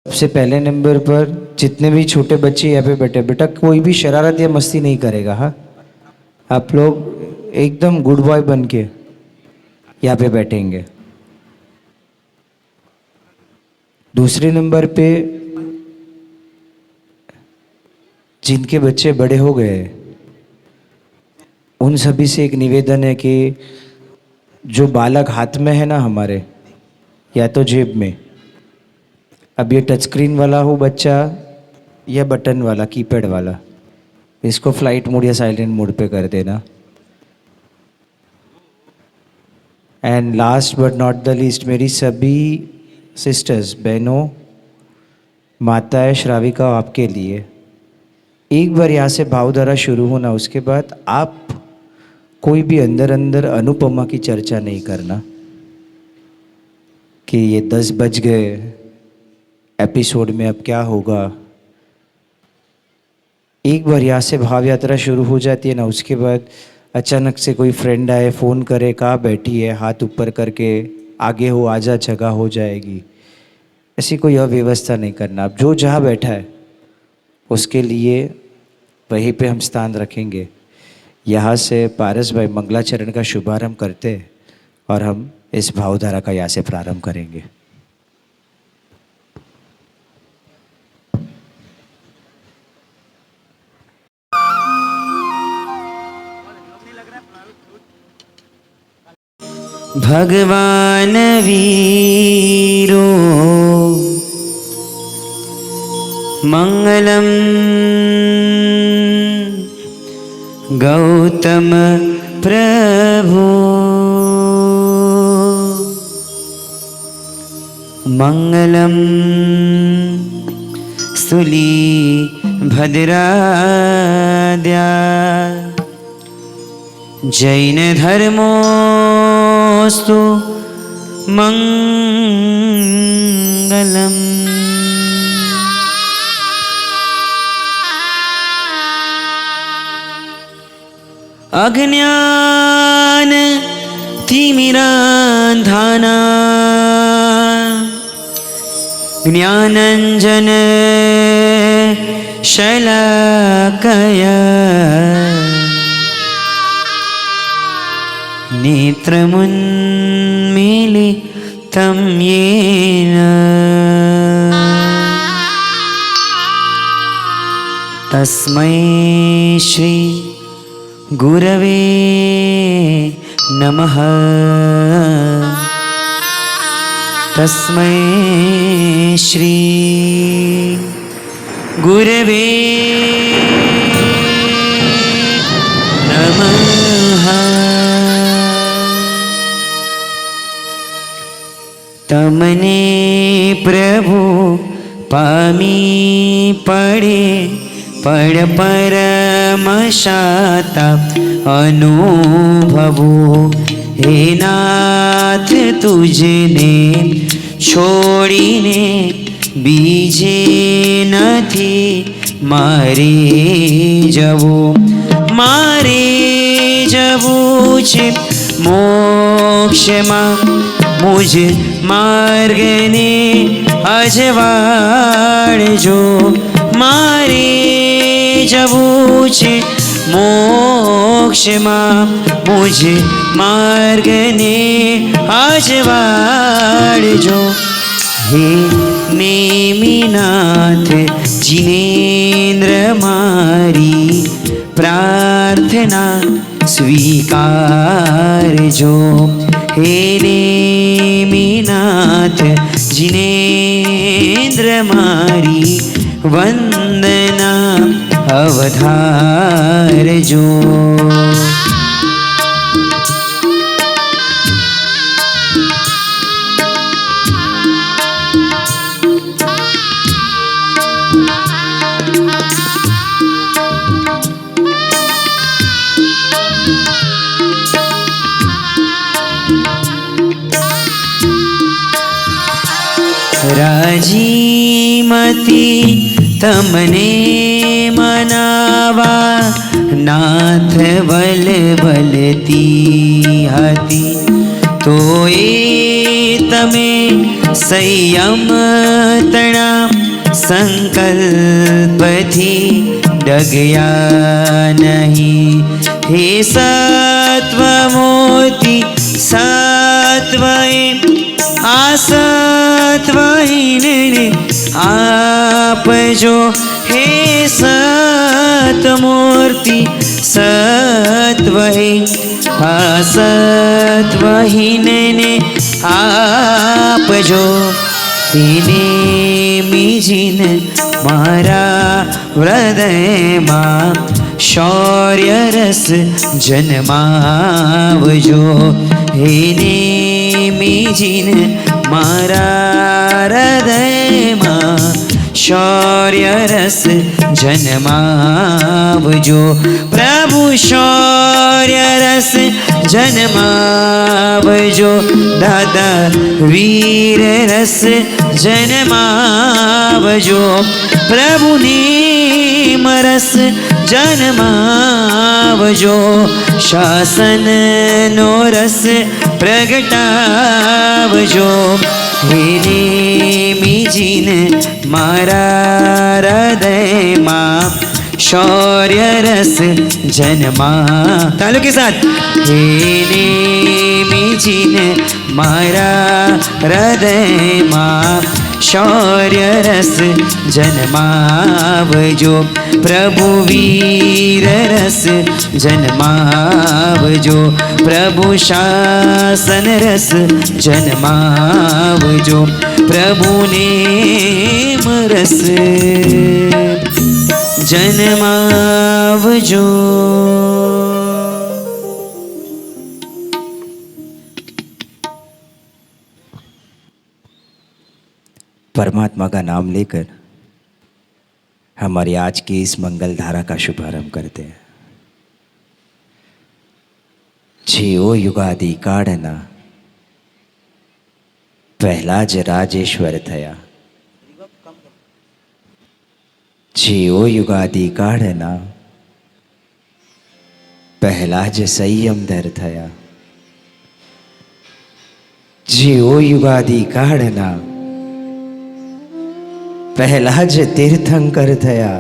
सबसे पहले नंबर पर जितने भी छोटे बच्चे यहाँ पे बैठे, बेटा कोई भी शरारत या मस्ती नहीं करेगा। हाँ, आप लोग एकदम गुड बॉय बन के यहाँ पे बैठेंगे। दूसरे नंबर पे जिनके बच्चे बड़े हो गए उन सभी से एक निवेदन है कि जो बालक हाथ में है ना हमारे, या तो जेब में, अब ये टच स्क्रीन वाला हो बच्चा या बटन वाला कीपैड वाला, इसको फ्लाइट मोड या साइलेंट मोड पे कर देना। And last but not the least, मेरी सभी सिस्टर्स, बहनों, माताएं, श्राविका, आपके लिए एक बार यहाँ से भावधारा शुरू होना, उसके बाद आप कोई भी अंदर अंदर अनुपमा की चर्चा नहीं करना कि ये 10 बज गए, एपिसोड में अब क्या होगा। एक बार यहाँ से भाव यात्रा शुरू हो जाती है ना, उसके बाद अचानक से कोई फ्रेंड आए, फ़ोन करे, कहाँ बैठी है, हाथ ऊपर करके आगे हो, आजा, जगह हो जाएगी, ऐसी कोई अव्यवस्था नहीं करना। अब जो जहाँ बैठा है उसके लिए वहीं पे हम स्थान रखेंगे। यहाँ से पारस भाई मंगलाचरण का शुभारंभ करते और हम इस भावधारा का यहाँ से प्रारंभ करेंगे। भगवान वीरो मंगलम गौतम प्रभु मंगलम स्तुली भद्राद्या जैन धर्मोस्तु मंगलम। अज्ञान तिमिरान्धाना ज्ञानंजन शलाकया नेत्रमुन्मीलितं येन तस्मै श्री गुरवे नमः। तस्मै श्री गुरवे नमः। तमने प्रभु पामी पड़े पड़ परम शाता अनुभवो, हे नाथ तुझने छोड़ीने बीजे नथी मारे जवो। मारे जवो छे मोक्षमा मुझ मार्ग ने अजवाड़जो। मारे जवू छे मोक्षमा मुझ मार्ग ने अजवाड़जो। हे नेमिनाथ जिनेन्द्र मारी प्रार्थना स्वीकारजो। हे नेमिनाथ जिनेन्द्र मारी वंदना अवधारजो। राजीमती तमने मनावा नाथ बल बलती हाथी तो ए तमे संयम तना संकल्प थी डगया नहीं। हे सत्व मूर्ति सत्वहीन असत्वहीन आप जो। हे सत्मूर्ति सत्वहीन असत्वहीन ने आप जो। तिने मीजिन मारा हृदय मां शौर्य रस जन्मावजो। हिने मीजिन मारा हृदय मां शौर्य रस जन्मावजो। प्रभु शौर्य रस जन्मावजो। दादा वीर रस जन्मावजो। प्रभु नेम रस जन्मावजो। शासन नो रस प्रगटावजो। हिने मीजिन मारा हृदय मां शौर्य रस जन्मा। तालु के साथ। हिने मीजिन मारा हृदय मां शौर्य रस जन्मावजो। प्रभु वीर रस जन्मावजो। प्रभु शासन रस जन्मावजो। प्रभु नेम रस जन्मावजो। परमात्मा का नाम लेकर हमारी आज की इस मंगल धारा का शुभारंभ करते हैं। जीओ युगादि काढ़ना पहला ज राजेश्वर थया। जीओ युगादि काढ़ना पहला ज संयमधर थया। जीओ युगादि काढ़ना पहला ज तीर्थंकर थया।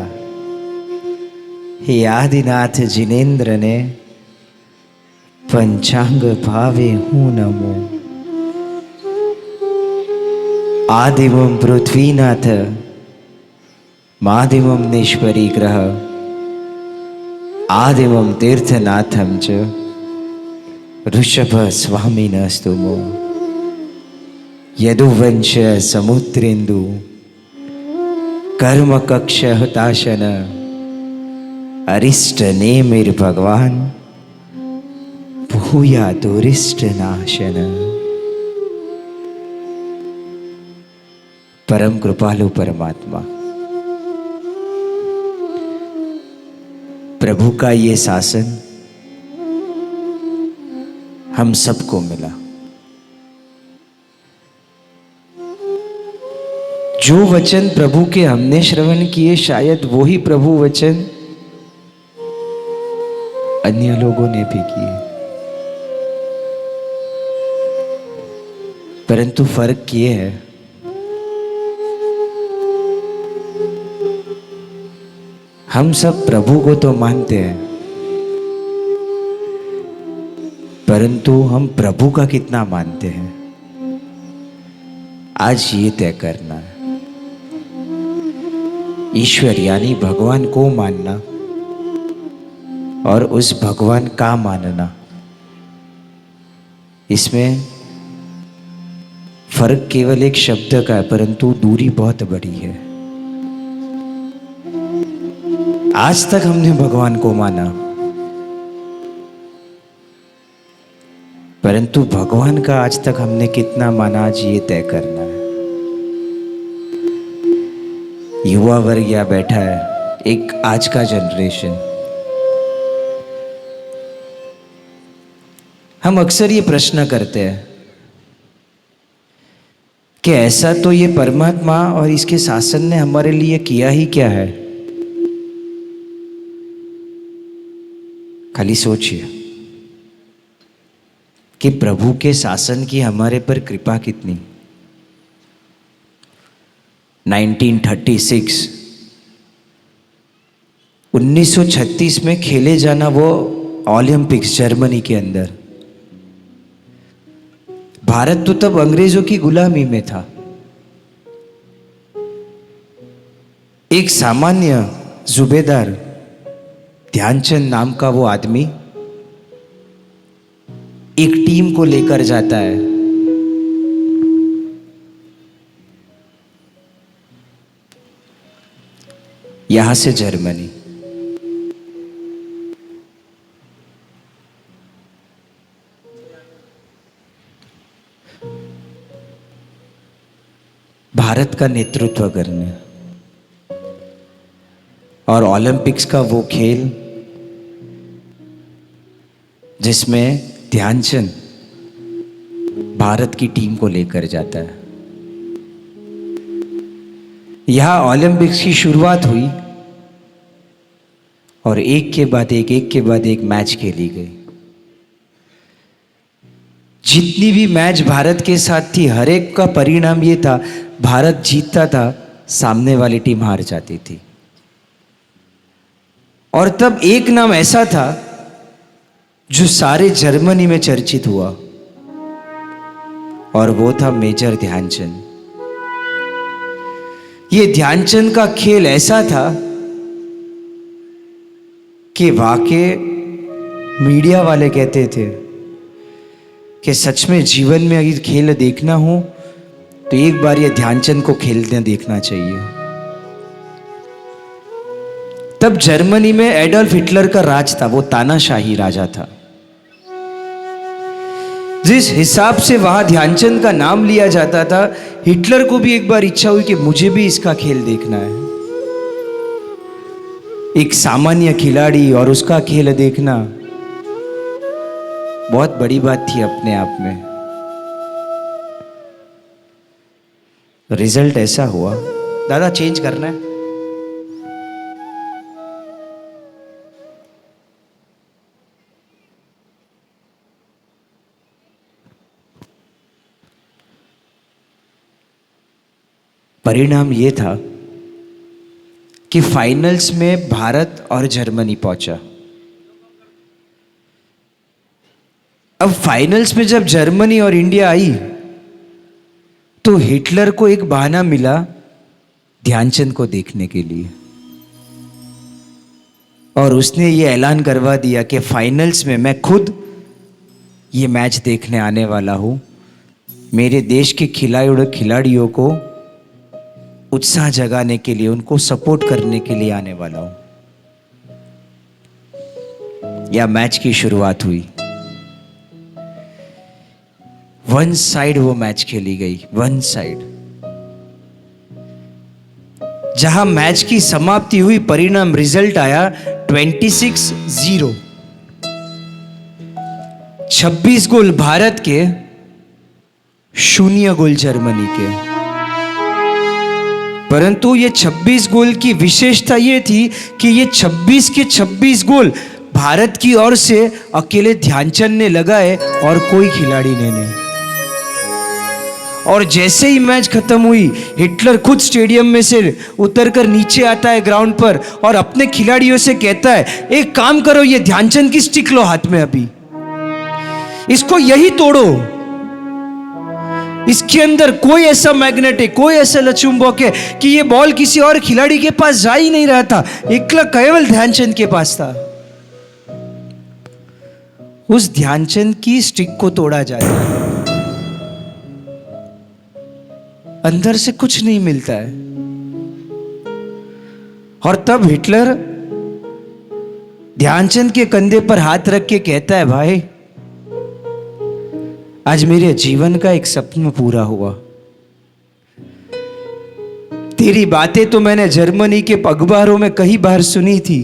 हे आदिनाथ जिनेन्द्र ने पंचांग भावे हूँ नमो। आदिमं पृथ्वीनाथ मादिमं नेश्वरी ग्रह आदिमं तीर्थनाथं च ऋषभ स्वामिनस्तु मो। यदुवंश समुद्रेन्दु कर्म कक्ष हताशन अरिष्ट नेमिर भगवान भूया दुरिष्ट नाशन। परम कृपालु परमात्मा प्रभु का ये शासन हम सबको मिला। जो वचन प्रभु के हमने श्रवण किए शायद वो ही प्रभु वचन अन्य लोगों ने भी किए, परंतु फर्क ये है हम सब प्रभु को तो मानते हैं, परंतु हम प्रभु का कितना मानते हैं आज ये तय करना है। ईश्वर यानी भगवान को मानना और उस भगवान का मानना, इसमें फर्क केवल एक शब्द का है, परंतु दूरी बहुत बड़ी है। आज तक हमने भगवान को माना, परंतु भगवान का आज तक हमने कितना माना आज ये तय करना है। युवा वर्ग यहाँ बैठा है, एक आज का जनरेशन। हम अक्सर ये प्रश्न करते हैं कि ऐसा तो ये परमात्मा और इसके शासन ने हमारे लिए किया ही क्या है। खाली सोचिए कि प्रभु के शासन की हमारे पर कृपा कितनी। 1936 1936 में खेले जाना वो ओलंपिक्स जर्मनी के अंदर। भारत तो तब अंग्रेजों की गुलामी में था। एक सामान्य सूबेदार ध्यानचंद नाम का वो आदमी एक टीम को लेकर जाता है। यहां से जर्मनी। भारत का नेतृत्व करने और ओलंपिक्स का वो खेल जिसमें ध्यानचंद भारत की टीम को लेकर जाता है। यहां ओलंपिक्स की शुरुआत हुई और एक के बाद एक मैच खेली गई। जितनी भी मैच भारत के साथ थी, हर एक का परिणाम ये था, भारत जीतता था, सामने वाली टीम हार जाती थी। और तब एक नाम ऐसा था जो सारे जर्मनी में चर्चित हुआ और वो था मेजर ध्यानचंद। ये ध्यानचंद का खेल ऐसा था कि वाकई मीडिया वाले कहते थे कि सच में जीवन में अगर खेल देखना हो तो एक बार ये ध्यानचंद को खेलते देखना चाहिए। तब जर्मनी में एडोल्फ हिटलर का राज था, वो तानाशाही राजा था। जिस हिसाब से वहां ध्यानचंद का नाम लिया जाता था, हिटलर को भी एक बार इच्छा हुई कि मुझे भी इसका खेल देखना है। एक सामान्य खिलाड़ी और उसका खेल देखना बहुत बड़ी बात थी अपने आप में। रिजल्ट ऐसा हुआ, दादा चेंज करना है। परिणाम यह था कि फाइनल्स में भारत और जर्मनी पहुंचा। अब फाइनल्स में जब जर्मनी और इंडिया आई तो हिटलर को एक बहाना मिला ध्यानचंद को देखने के लिए, और उसने ये ऐलान करवा दिया कि फाइनल्स में मैं खुद ये मैच देखने आने वाला हूं। मेरे देश के खिलाड़ियों को उत्साह जगाने के लिए, उनको सपोर्ट करने के लिए आने वाला हूं। या मैच की शुरुआत हुई। वन साइड वो मैच खेली गई, वन साइड। जहां मैच की समाप्ति हुई, परिणाम रिजल्ट आया 26-0। 26 गोल भारत के, 0 गोल जर्मनी के। परंतु ये 26 गोल की विशेषता ये थी कि ये 26 के 26 गोल भारत की ओर से अकेले ध्यानचंद ने लगाए और कोई खिलाड़ी ने नहीं। और जैसे ही मैच खत्म हुई, हिटलर खुद स्टेडियम में से उतरकर नीचे आता है ग्राउंड पर और अपने खिलाड़ियों से कहता है, एक काम करो, ये ध्यानचंद की स्टिक लो हाथ में, अभी इसको यही तोड़ो। इसके अंदर कोई ऐसा मैग्नेट है, कोई ऐसा लचुंबक है कि ये बॉल किसी और खिलाड़ी के पास जा ही नहीं रहा था, केवल ध्यानचंद के पास था। उस ध्यानचंद की स्टिक को तोड़ा जाता है, अंदर से कुछ नहीं मिलता है। और तब हिटलर ध्यानचंद के कंधे पर हाथ रख के कहता है, भाई आज मेरे जीवन का एक सपना पूरा हुआ। तेरी बातें तो मैंने जर्मनी के अखबारों में कई बार सुनी थी,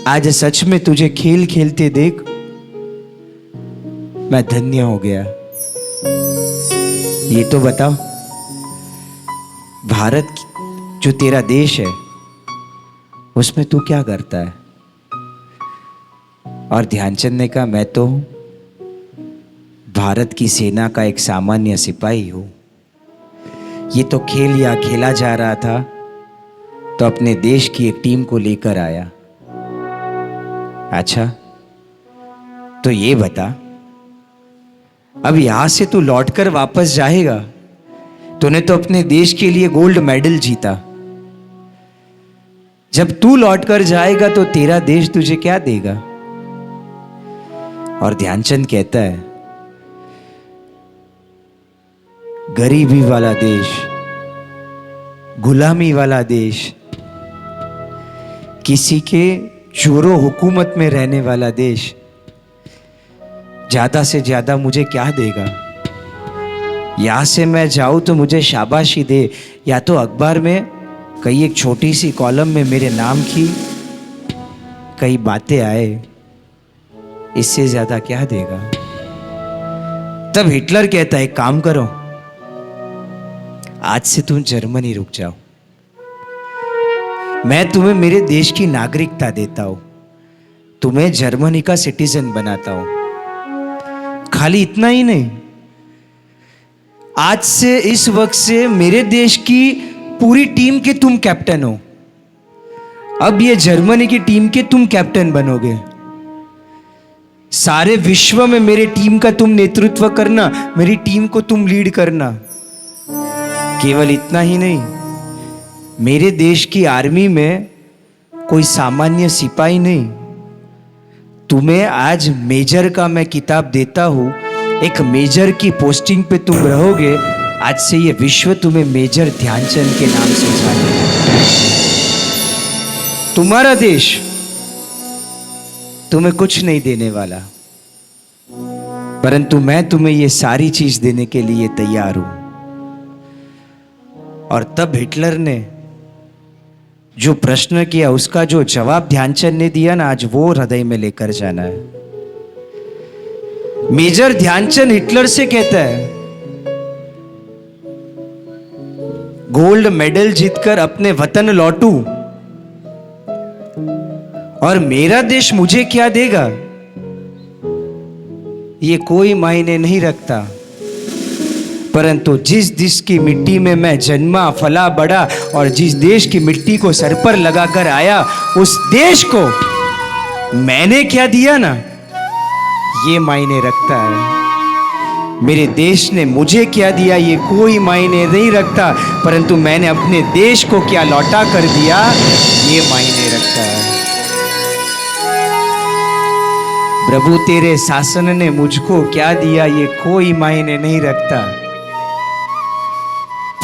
आज सच में तुझे खेल खेलते देख मैं धन्य हो गया। ये तो बताओ, भारत जो तेरा देश है उसमें तू क्या करता है? और ध्यानचंद ने कहा, मैं तो भारत की सेना का एक सामान्य सिपाही हूं। ये तो खेल या खेला जा रहा था, तो अपने देश की एक टीम को लेकर आया। अच्छा, तो ये बता, अब यहां से तू लौटकर वापस जाएगा? तूने तो अपने देश के लिए गोल्ड मेडल जीता। जब तू लौटकर जाएगा तो तेरा देश तुझे क्या देगा? और ध्यानचंद कहता है, गरीबी वाला देश, गुलामी वाला देश, किसी के जोरों हुकूमत में रहने वाला देश ज्यादा से ज्यादा मुझे क्या देगा? यहां से मैं जाऊं तो मुझे शाबाशी दे, या तो अखबार में कई एक छोटी सी कॉलम में मेरे नाम की कई बातें आए, इससे ज्यादा क्या देगा? तब हिटलर कहता है, काम करो, आज से तुम जर्मनी रुक जाओ, मैं तुम्हें मेरे देश की नागरिकता देता हूं, तुम्हें जर्मनी का सिटीजन बनाता हूं। खाली इतना ही नहीं, आज से इस वक्त से मेरे देश की पूरी टीम के तुम कैप्टन हो। अब ये जर्मनी की टीम के तुम कैप्टन बनोगे। सारे विश्व में मेरे टीम का तुम नेतृत्व करना, मेरी टीम को तुम लीड करना। केवल इतना ही नहीं, मेरे देश की आर्मी में कोई सामान्य सिपाही नहीं, तुम्हें आज मेजर का मैं किताब देता हूं, एक मेजर की पोस्टिंग पे तुम रहोगे। आज से ये विश्व तुम्हें मेजर ध्यानचंद के नाम से जानेगा। तुम्हारा देश तुम्हें कुछ नहीं देने वाला, परंतु मैं तुम्हें ये सारी चीज देने के लिए तैयार हूं। और तब हिटलर ने जो प्रश्न किया, उसका जो जवाब ध्यानचंद ने दिया ना, आज वो हृदय में लेकर जाना है। मेजर ध्यानचंद हिटलर से कहता है, गोल्ड मेडल जीतकर अपने वतन लौटूं और मेरा देश मुझे क्या देगा, ये कोई मायने नहीं रखता, परंतु जिस देश की मिट्टी में मैं जन्मा फला बड़ा और जिस देश की मिट्टी को सर पर लगाकर आया, उस देश को मैंने क्या दिया ना, ये मायने रखता है। मेरे देश ने मुझे क्या दिया ये कोई मायने नहीं रखता, परंतु मैंने अपने देश को क्या लौटा कर दिया, ये मायने रखता है। प्रभु तेरे शासन ने मुझको क्या दिया ये कोई मायने नहीं रखता,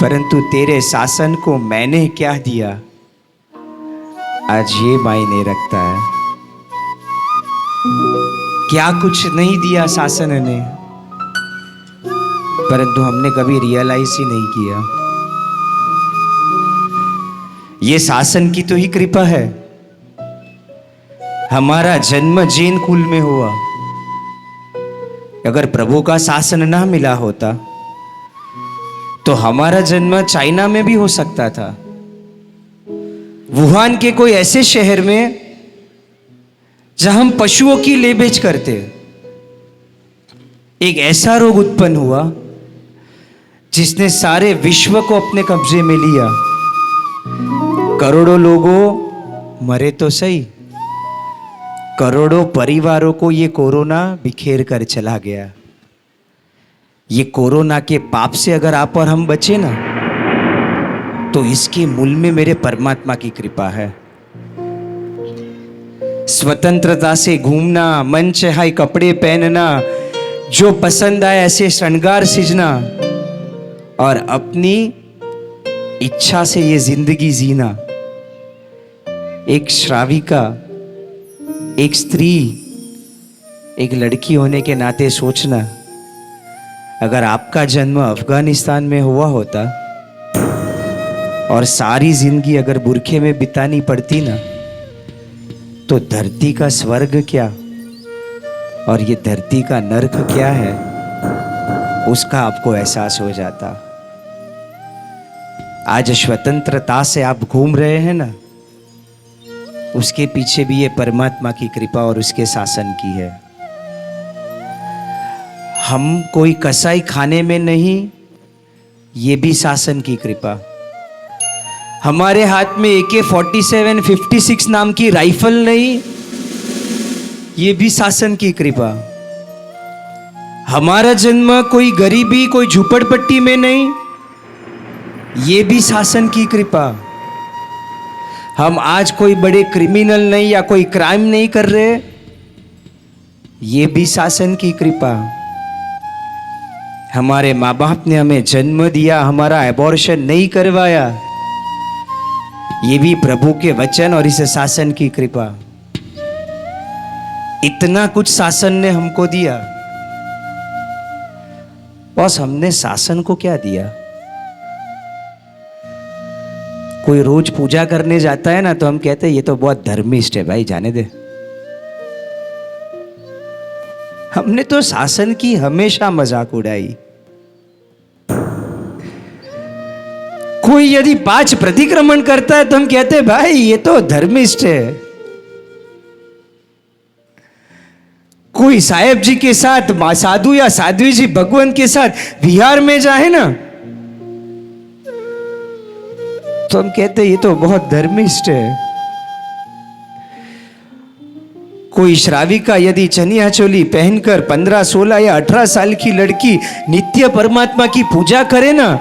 परंतु तेरे शासन को मैंने क्या दिया, आज ये मायने रखता है। क्या कुछ नहीं दिया शासन ने, परंतु हमने कभी रियलाइज ही नहीं किया। ये शासन की तो ही कृपा है। हमारा जन्म जैन कुल में हुआ। अगर प्रभु का शासन ना मिला होता तो हमारा जन्म चाइना में भी हो सकता था, वुहान के कोई ऐसे शहर में जहां हम पशुओं की ले बेच करते। एक ऐसा रोग उत्पन्न हुआ जिसने सारे विश्व को अपने कब्जे में लिया। करोड़ों लोगों मरे तो सही, करोड़ों परिवारों को ये कोरोना बिखेर कर चला गया। ये कोरोना के पाप से अगर आप और हम बचे ना, तो इसके मूल में मेरे परमात्मा की कृपा है। स्वतंत्रता से घूमना, मन चाहे कपड़े पहनना, जो पसंद आए ऐसे श्रृंगार सजना और अपनी इच्छा से ये जिंदगी जीना। एक श्राविका, एक स्त्री, एक लड़की होने के नाते सोचना, अगर आपका जन्म अफगानिस्तान में हुआ होता और सारी जिंदगी अगर बुरखे में बितानी पड़ती ना, तो धरती का स्वर्ग क्या और ये धरती का नरक क्या है, उसका आपको एहसास हो जाता। आज स्वतंत्रता से आप घूम रहे हैं ना, उसके पीछे भी ये परमात्मा की कृपा और उसके शासन की है। हम कोई कसाई खाने में नहीं, ये भी शासन की कृपा। हमारे हाथ में AK-47 56 नाम की राइफल नहीं, ये भी शासन की कृपा। हमारा जन्म कोई गरीबी कोई झुपड़पट्टी में नहीं, ये भी शासन की कृपा। हम आज कोई बड़े क्रिमिनल नहीं या कोई क्राइम नहीं कर रहे, ये भी शासन की कृपा। हमारे माँ बाप ने हमें जन्म दिया, हमारा एबॉर्शन नहीं करवाया, ये भी प्रभु के वचन और इस शासन की कृपा। इतना कुछ शासन ने हमको दिया। बॉस, हमने शासन को क्या दिया? कोई रोज पूजा करने जाता है ना, तो हम कहते हैं ये तो बहुत धर्मिष्ठ है, भाई जाने दे। हमने तो शासन की हमेशा मजाक उड़ाई। कोई यदि 5 प्रतिक्रमण करता है तो हम कहते हैं भाई ये तो धर्मिष्ठ है। कोई साहेब जी के साथ साधु या साध्वी जी भगवान के साथ विहार में जाए ना, तो हम कहते हैं ये तो बहुत धर्मिष्ठ है। कोई श्राविका यदि चनिया चोली पहनकर 15, 16 या 18 साल की लड़की नित्य परमात्मा की पूजा करे ना,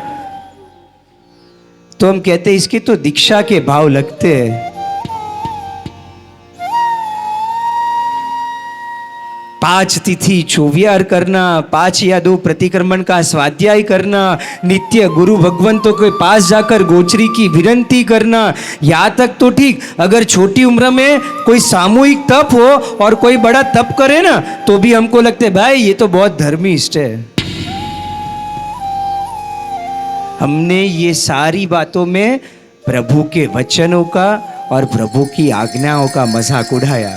तो हम कहते हैं इसके तो दीक्षा के भाव लगते हैं। 5 तिथि चौविहार करना, 5 या 2 प्रतिक्रमण का स्वाध्याय करना, नित्य गुरु भगवंतों के पास जाकर गोचरी की विनती करना, यहाँ तक तो ठीक। अगर छोटी उम्र में कोई सामूहिक तप हो और कोई बड़ा तप करे ना, तो भी हमको लगता है भाई ये तो बहुत धर्मिष्ठ है। हमने ये सारी बातों में प्रभु के वचनों का और प्रभु की आज्ञाओं का मजाक उड़ाया।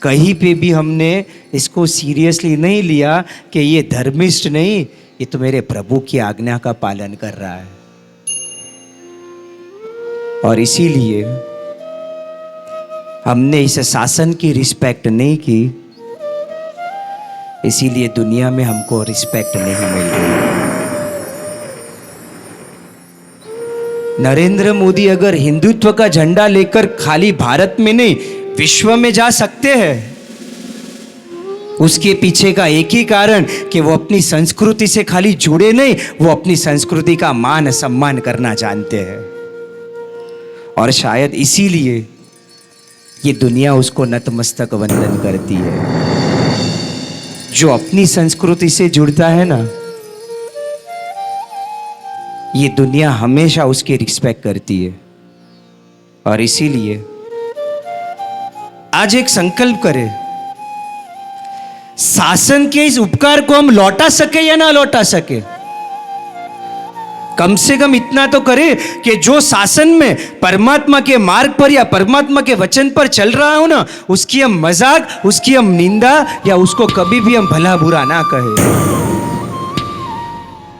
कहीं पे भी हमने इसको सीरियसली नहीं लिया कि ये धर्मिष्ठ नहीं, ये तो मेरे प्रभु की आज्ञा का पालन कर रहा है। और इसीलिए हमने इस शासन की रिस्पेक्ट नहीं की, इसीलिए दुनिया में हमको रिस्पेक्ट नहीं मिल रही। नरेंद्र मोदी अगर हिंदुत्व का झंडा लेकर खाली भारत में नहीं विश्व में जा सकते हैं, उसके पीछे का एक ही कारण कि वो अपनी संस्कृति से खाली जुड़े नहीं, वो अपनी संस्कृति का मान सम्मान करना जानते हैं। और शायद इसीलिए ये दुनिया उसको नतमस्तक वंदन करती है। जो अपनी संस्कृति से जुड़ता है ना, ये दुनिया हमेशा उसकी रिस्पेक्ट करती है। और इसीलिए आज एक संकल्प करें, शासन के इस उपकार को हम लौटा सके या ना लौटा सके, कम से कम इतना तो करें कि जो शासन में परमात्मा के मार्ग पर या परमात्मा के वचन पर चल रहा हो ना, उसकी हम मजाक, उसकी हम निंदा या उसको कभी भी हम भला बुरा ना कहें।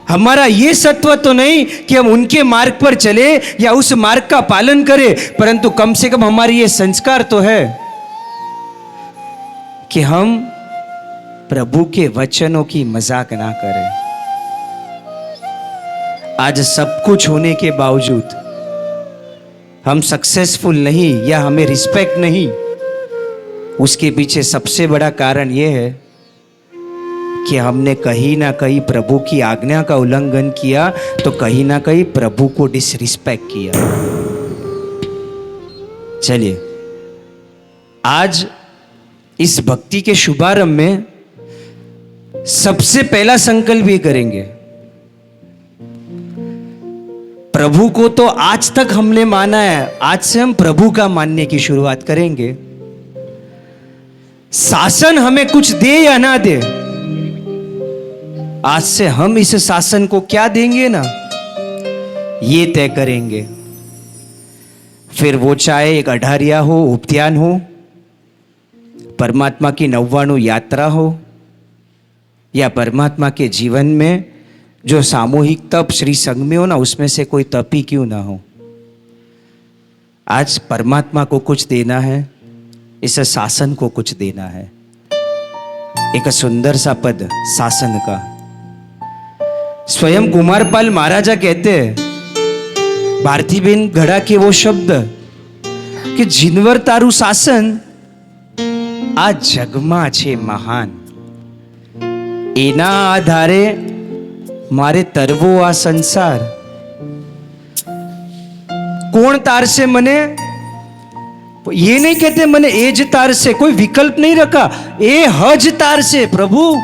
हमारा ये सत्व तो नहीं कि हम उनके मार्ग पर चले या उस मार्ग का पालन करें, परंतु कम से कम हमारी ये संस्कार तो है कि हम प्रभु के वचनों की मजाक ना करें। आज सब कुछ होने के बावजूद हम सक्सेसफुल नहीं या हमें रिस्पेक्ट नहीं, उसके पीछे सबसे बड़ा कारण यह है कि हमने कहीं ना कहीं प्रभु की आज्ञा का उल्लंघन किया, तो कहीं ना कहीं प्रभु को डिसरिस्पेक्ट किया। चलिए आज इस भक्ति के शुभारंभ में सबसे पहला संकल्प ये करेंगे, प्रभु को तो आज तक हमने माना है, आज से हम प्रभु का मानने की शुरुआत करेंगे। शासन हमें कुछ दे या ना दे, आज से हम इस शासन को क्या देंगे ना, ये तय करेंगे। फिर वो चाहे एक अढ़ारिया हो, उपध्यान हो, परमात्मा की 99 यात्रा हो, या परमात्मा के जीवन में जो सामूहिक तप श्री संघ में हो ना, उसमें से कोई तप ही क्यों ना हो। आज परमात्मा को कुछ देना है, इस शासन को कुछ देना है। एक सुंदर सा पद शासन का, स्वयं कुमारपाल महाराजा कहते हैं, भारतीबेन घड़ा के वो शब्द कि जिनवर तारू शासन आ जगमा छे महान, एना आधारे मारे तरवो आ संसार। कौन तार से मने? ये नहीं कहते मने एज तार से, कोई विकल्प नहीं रखा, ए हज तार से। प्रभु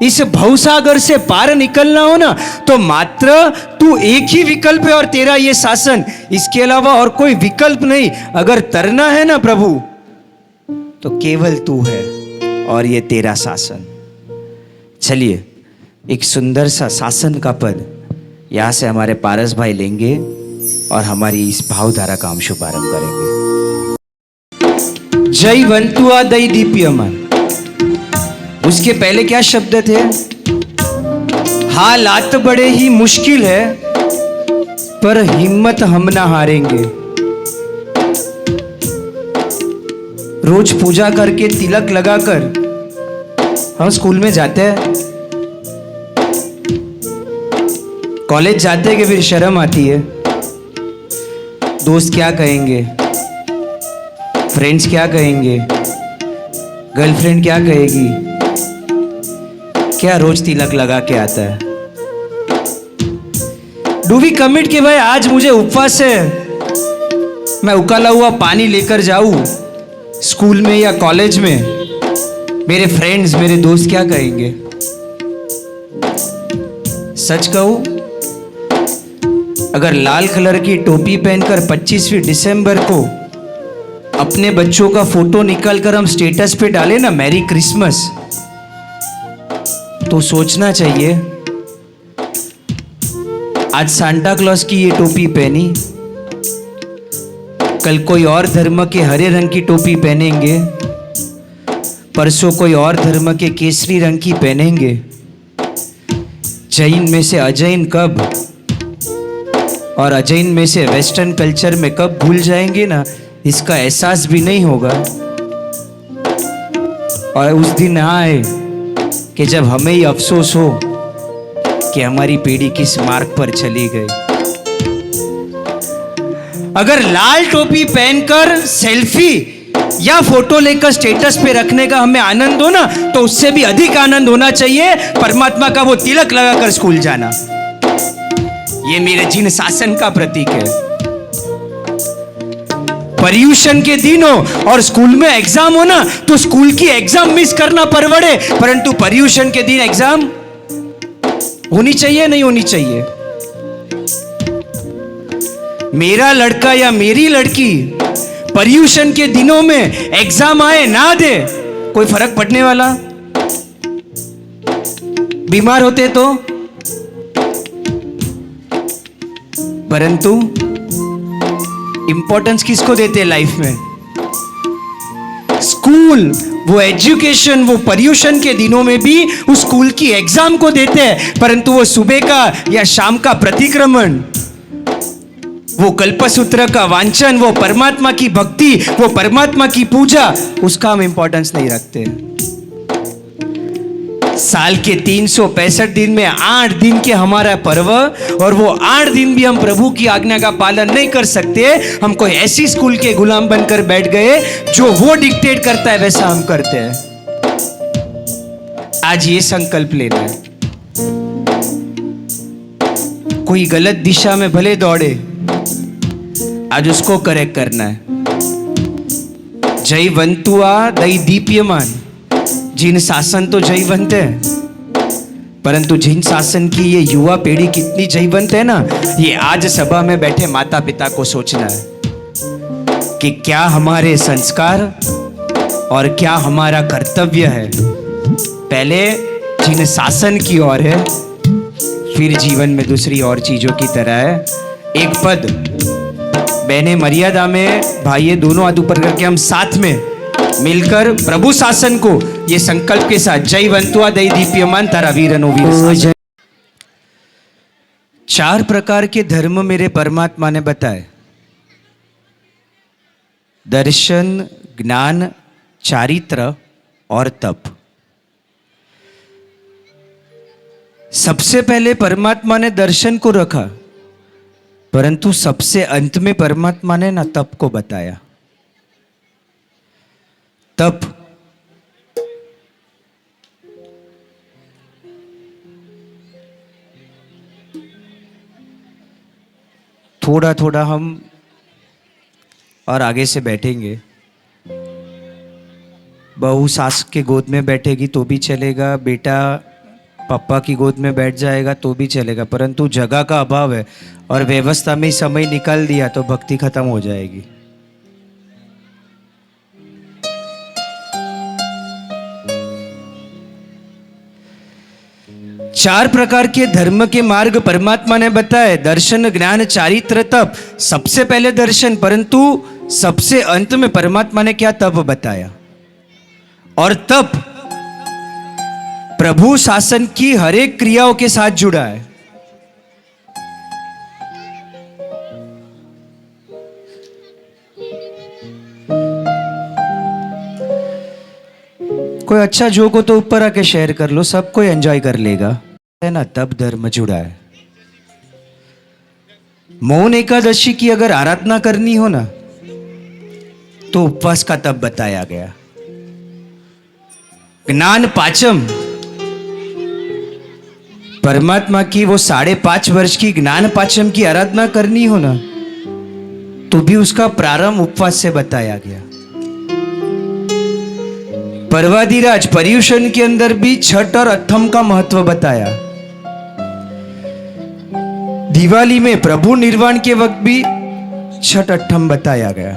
इस भवसागर से पार निकलना हो ना तो मात्र तू एक ही विकल्प है और तेरा ये शासन, इसके अलावा और कोई विकल्प नहीं। अगर तरना है ना प्रभु तो केवल तू है और ये तेरा शासन। चलिए एक सुंदर सा शासन का पद यहां से हमारे पारस भाई लेंगे और हमारी इस भावधारा का हम शुभारंभ करेंगे। जय वंतुआ दई दीप्यमान। उसके पहले क्या शब्द थे? हालात बड़े ही मुश्किल है पर हिम्मत हम ना हारेंगे। रोज पूजा करके तिलक लगाकर हम स्कूल में जाते हैं, कॉलेज जाते हैं कि फिर शर्म आती है। दोस्त क्या कहेंगे, फ्रेंड्स क्या कहेंगे, गर्लफ्रेंड क्या कहेगी, क्या रोज तिलक लगा के आता है। डू वी कमिट कि भाई आज मुझे उपवास है, मैं उकाला हुआ पानी लेकर जाऊं स्कूल में या कॉलेज में, मेरे फ्रेंड्स मेरे दोस्त क्या कहेंगे? सच कहूं, अगर लाल कलर की टोपी पहनकर 25वीं दिसंबर को अपने बच्चों का फोटो निकालकर हम स्टेटस पे डालें ना, मैरी क्रिसमस, तो सोचना चाहिए आज सांता क्लॉज की ये टोपी पहनी, कल कोई और धर्म के हरे रंग की टोपी पहनेंगे, परसों कोई और धर्म के केसरी रंग की पहनेंगे। जैन में से अजैन कब और अजैन में से वेस्टर्न कल्चर में कब भूल जाएंगे ना, इसका एहसास भी नहीं होगा। और उस दिन आए कि जब हमें ही अफसोस हो कि हमारी पीढ़ी किस मार्ग पर चली गई। अगर लाल टोपी पहनकर सेल्फी या फोटो लेकर स्टेटस पे रखने का हमें आनंद हो ना, तो उससे भी अधिक आनंद होना चाहिए परमात्मा का वो तिलक लगाकर स्कूल जाना। ये मेरे जिन शासन का प्रतीक है। पर्यूषण के दिन हो और स्कूल में एग्जाम हो ना, तो स्कूल की एग्जाम मिस करना परवड़े, परंतु पर्यूषण के दिन एग्जाम होनी चाहिए, नहीं होनी चाहिए। मेरा लड़का या मेरी लड़की पर्यूषण के दिनों में एग्जाम आए ना दे, कोई फर्क पड़ने वाला? बीमार होते तो, परंतु इंपॉर्टेंस किसको देते हैं लाइफ में? स्कूल, वो एजुकेशन, वो पर्यूषण के दिनों में भी उस स्कूल की एग्जाम को देते हैं, परंतु वो सुबह का या शाम का प्रतिक्रमण, वो कल्पसूत्र का वांचन, वो परमात्मा की भक्ति, वो परमात्मा की पूजा, उसका हम इंपॉर्टेंस नहीं रखते। साल के 365 दिन में 8 दिन के हमारा पर्व, और वो 8 दिन भी हम प्रभु की आज्ञा का पालन नहीं कर सकते। हम कोई ऐसी स्कूल के गुलाम बनकर बैठ गए जो वो डिक्टेट करता है वैसा हम करते हैं। आज ये संकल्प लेना है, कोई गलत दिशा में भले दौड़े, आज उसको करेक्ट करना है। जयवंतुआ दई दीप्यमान। जिन शासन तो जयवंत है, परंतु जिन शासन की ये युवा पीढ़ी कितनी जयवंत है ना, ये आज सभा में बैठे माता पिता को सोचना है कि क्या हमारे संस्कार और क्या हमारा कर्तव्य है। पहले जिन शासन की ओर है, फिर जीवन में दूसरी और चीजों की तरह है। एक पद बहने मर्यादा में, भाई दोनों हाथ ऊपर करके हम साथ में मिलकर प्रभु शासन को ये संकल्प के साथ, जयवंतुआ दई दीप्यमान तारा वीरनो वीर। 4 प्रकार के धर्म मेरे परमात्मा ने बताए: दर्शन, ज्ञान, चारित्र और तप। सबसे पहले परमात्मा ने दर्शन को रखा, परंतु सबसे अंत में परमात्मा ने ना तप को बताया। तप थोड़ा थोड़ा हम और आगे से बैठेंगे। बहू सास के गोद में बैठेगी तो भी चलेगा, बेटा पापा की गोद में बैठ जाएगा तो भी चलेगा, परंतु जगह का अभाव है और व्यवस्था में समय निकाल दिया तो भक्ति खत्म हो जाएगी। चार प्रकार के धर्म के मार्ग परमात्मा ने बताए, दर्शन, ज्ञान, चारित्र, तप। सबसे पहले दर्शन, परंतु सबसे अंत में परमात्मा ने क्या तप बताया। और तप प्रभु शासन की हर एक क्रियाओं के साथ जुड़ा है। कोई अच्छा जोक हो तो ऊपर आके शेयर कर लो, सब कोई एंजॉय कर लेगा, है ना। तब धर्म जुड़ा है। मौन एकादशी की अगर आराधना करनी हो ना तो उपवास का तप बताया गया। ज्ञान पाचम, परमात्मा की वो 5.5 वर्ष की ज्ञान पाचम की आराधना करनी हो ना तो भी उसका प्रारंभ उपवास से बताया गया। पर्वाधिराज पर्युषण के अंदर भी छठ और अट्ठम का महत्व बताया। दिवाली में प्रभु निर्वाण के वक्त भी छठ अट्ठम बताया गया।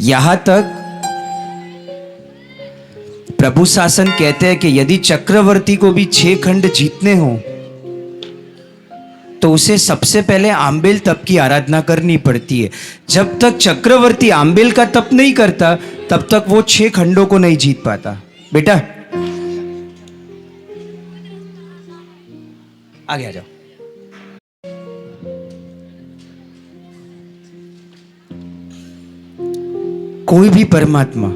यहां तक प्रभु शासन कहते हैं कि यदि चक्रवर्ती को भी 6 खंड जीतने हो तो उसे सबसे पहले आंबेल तप की आराधना करनी पड़ती है। जब तक चक्रवर्ती आंबेल का तप नहीं करता तब तक वो 6 खंडों को नहीं जीत पाता। बेटा आगे आ जाओ। कोई भी परमात्मा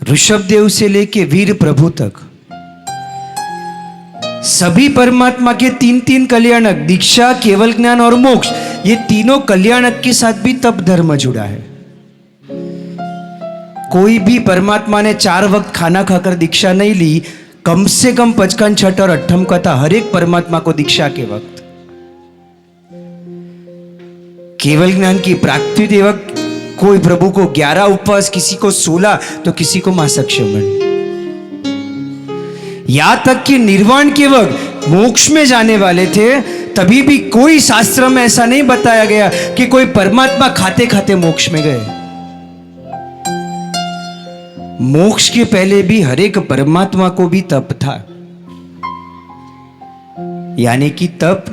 ऋषभदेव से लेके वीर प्रभु तक सभी परमात्मा के 3 कल्याणक, दीक्षा, केवल ज्ञान और मोक्ष, ये तीनों कल्याणक के साथ भी तप धर्म जुड़ा है। कोई भी परमात्मा ने 4 वक्त खाना खाकर दीक्षा नहीं ली, कम से कम 55, छठ और अट्ठम कथा हर एक परमात्मा को दीक्षा के वक्त। केवल ज्ञान की प्राप्ति के वक्त कोई प्रभु को 11 उपवास, किसी को 16 तो किसी को मासक श्रवण। यहां तक कि निर्वाण के वक्त मोक्ष में जाने वाले थे तभी भी कोई शास्त्र में ऐसा नहीं बताया गया कि कोई परमात्मा खाते खाते मोक्ष में गए। मोक्ष के पहले भी हर एक परमात्मा को भी तप था, यानी कि तप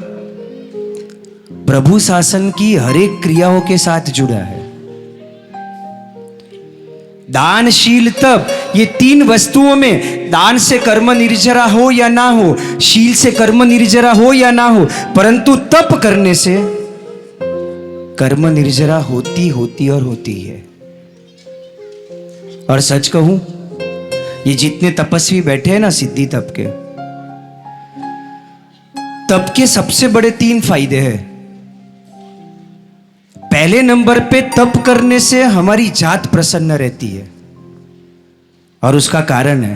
प्रभु शासन की हर एक क्रियाओं के साथ जुड़ा है। दान, शील, तप, ये 3 वस्तुओं में दान से कर्म निर्जरा हो या ना हो, शील से कर्म निर्जरा हो या ना हो, परंतु तप करने से कर्म निर्जरा होती और होती है। और सच कहूं, ये जितने तपस्वी बैठे हैं ना सिद्धि तप के सबसे बड़े 3 फायदे हैं। पहले नंबर पे तप करने से हमारी जात प्रसन्न रहती है और उसका कारण है,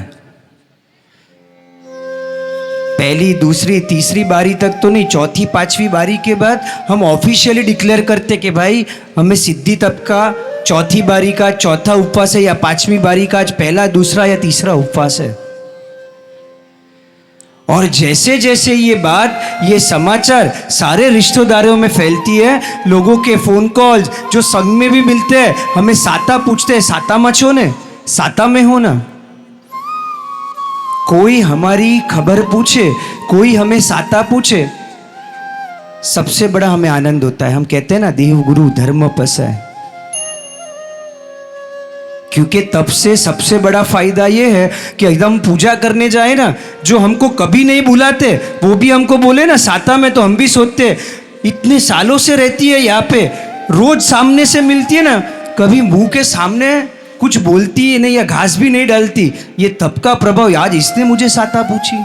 पहली, दूसरी, तीसरी बारी तक तो नहीं, चौथी, 5वीं बारी के बाद हम ऑफिशियली डिक्लेयर करते कि भाई हमें सिद्धि तप का चौथी बारी का चौथा उपवास है या 5वीं बारी का आज पहला, दूसरा या तीसरा उपवास है। और जैसे जैसे ये बात, ये समाचार सारे रिश्तेदारों में फैलती है, लोगों के फोन कॉल्स जो संग में भी मिलते हैं, हमें साता पूछते हैं, साता मचो ने, साता में हो ना। कोई हमारी खबर पूछे, कोई हमें साता पूछे, सबसे बड़ा हमें आनंद होता है। हम कहते हैं ना, देव गुरु धर्म पस है, क्योंकि तब से सबसे बड़ा फायदा ये है कि एकदम पूजा करने जाए ना, जो हमको कभी नहीं बुलाते वो भी हमको बोले ना साता में, तो हम भी सोचते इतने सालों से रहती है यहाँ पे, रोज सामने से मिलती है ना, कभी मुंह के सामने कुछ बोलती नहीं या घास भी नहीं डालती, ये तप का प्रभाव। आज इसने मुझे साता पूछी।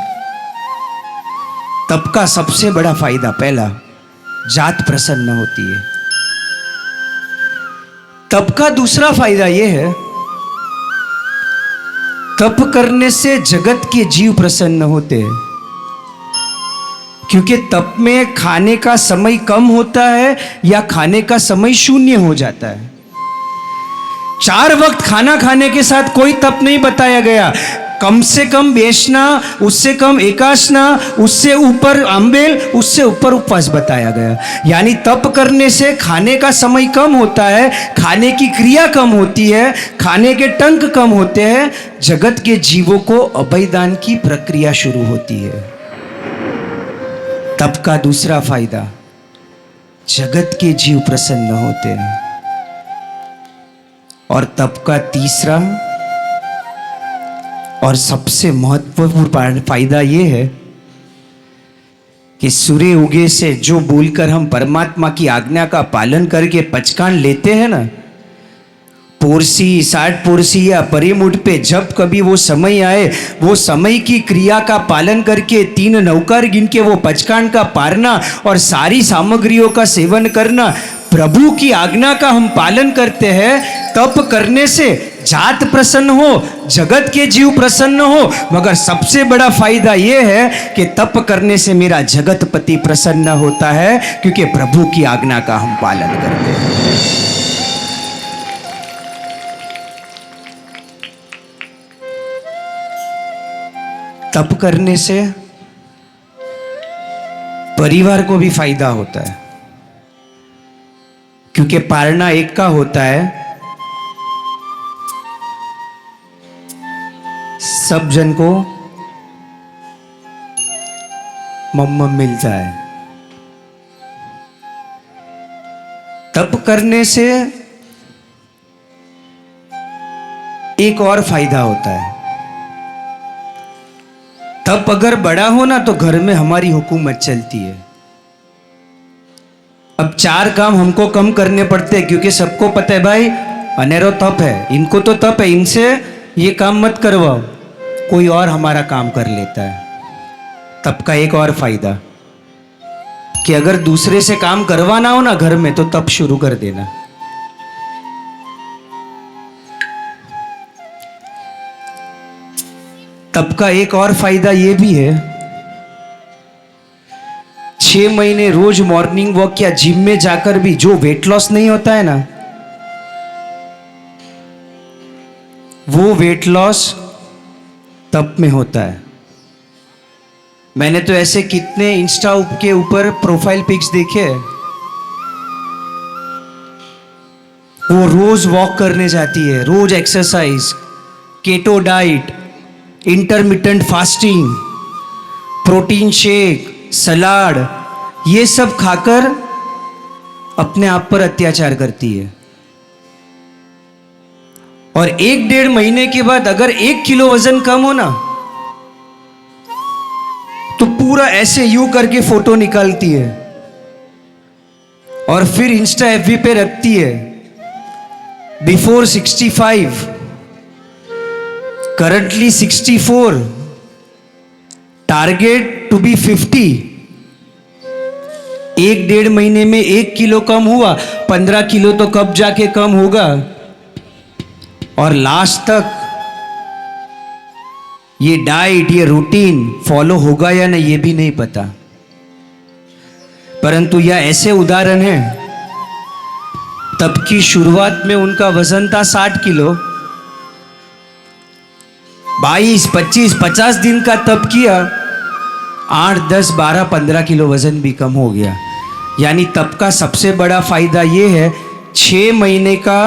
तप का सबसे बड़ा फायदा, पहला, जात प्रसन्न होती है। तप का दूसरा फायदा यह है, तप करने से जगत के जीव प्रसन्न होते हैं, क्योंकि तप में खाने का समय कम होता है या खाने का समय शून्य हो जाता है। 4 वक्त खाना खाने के साथ कोई तप नहीं बताया गया। कम से कम बेचना, उससे कम एकाशना, उससे ऊपर अम्बेल, उससे ऊपर उपवास बताया गया। यानी तप करने से खाने का समय कम होता है, खाने की क्रिया कम होती है, खाने के टंक कम होते हैं, जगत के जीवों को अभयदान की प्रक्रिया शुरू होती है। तप का दूसरा फायदा, जगत के जीव प्रसन्न होते हैं। और तप का तीसरा और सबसे महत्वपूर्ण फायदा यह है कि सूर्य उगे से जो बोलकर हम परमात्मा की आज्ञा का पालन करके पचकान लेते हैं ना, पोरसी, 60 पोरसी या परिमुठ पे, जब कभी वो समय आए, वो समय की क्रिया का पालन करके 3 नौकर गिन के वो पचकान का पारना और सारी सामग्रियों का सेवन करना, प्रभु की आज्ञा का हम पालन करते हैं। तप करने से जात प्रसन्न हो, जगत के जीव प्रसन्न हो, मगर सबसे बड़ा फायदा यह है कि तप करने से मेरा जगतपति प्रसन्न होता है, क्योंकि प्रभु की आज्ञा का हम पालन करते हैं। तप करने से परिवार को भी फायदा होता है, क्योंकि पारना एक का होता है, सब जन को मम्मा मिलता है। तप करने से एक और फायदा होता है। तप अगर बड़ा हो ना, तो घर में हमारी हुकूमत चलती है। अब 4 काम हमको कम करने पड़ते हैं, क्योंकि सबको पता है भाई अनेरो तप है, इनको तो तप है, इनसे ये काम मत करवाओ, कोई और हमारा काम कर लेता है। तप का एक और फायदा कि अगर दूसरे से काम करवाना हो ना घर में, तो तप शुरू कर देना। तप का एक और फायदा ये भी है, 6 महीने रोज मॉर्निंग वॉक या जिम में जाकर भी जो वेट लॉस नहीं होता है ना, वो वेट लॉस तप में होता है। मैंने तो ऐसे कितने इंस्टा के ऊपर प्रोफाइल पिक्स देखे हैं, वो रोज वॉक करने जाती है, रोज exercise, keto diet, intermittent fasting, protein shake, salad, ये सब खाकर अपने आप पर अत्याचार करती है। और 1-1.5 महीने के बाद अगर 1 किलो वजन कम हो ना, तो पूरा ऐसे यूं करके फोटो निकालती है और फिर इंस्टा एफबी पे रखती है, before 65, currently 64, target to be 50। 1-1.5 महीने में 1 किलो कम हुआ, 15 किलो तो कब जाके कम होगा, और लास्ट तक ये डाइट, ये रूटीन फॉलो होगा या नहीं, ये भी नहीं पता। परंतु यह ऐसे उदाहरण है, तब की शुरुआत में उनका वजन था 60 किलो, 22, 25, 50 दिन का तप किया, 8, 10, 12, 15 किलो वजन भी कम हो गया। यानी तप का सबसे बड़ा फायदा ये है, 6 महीने का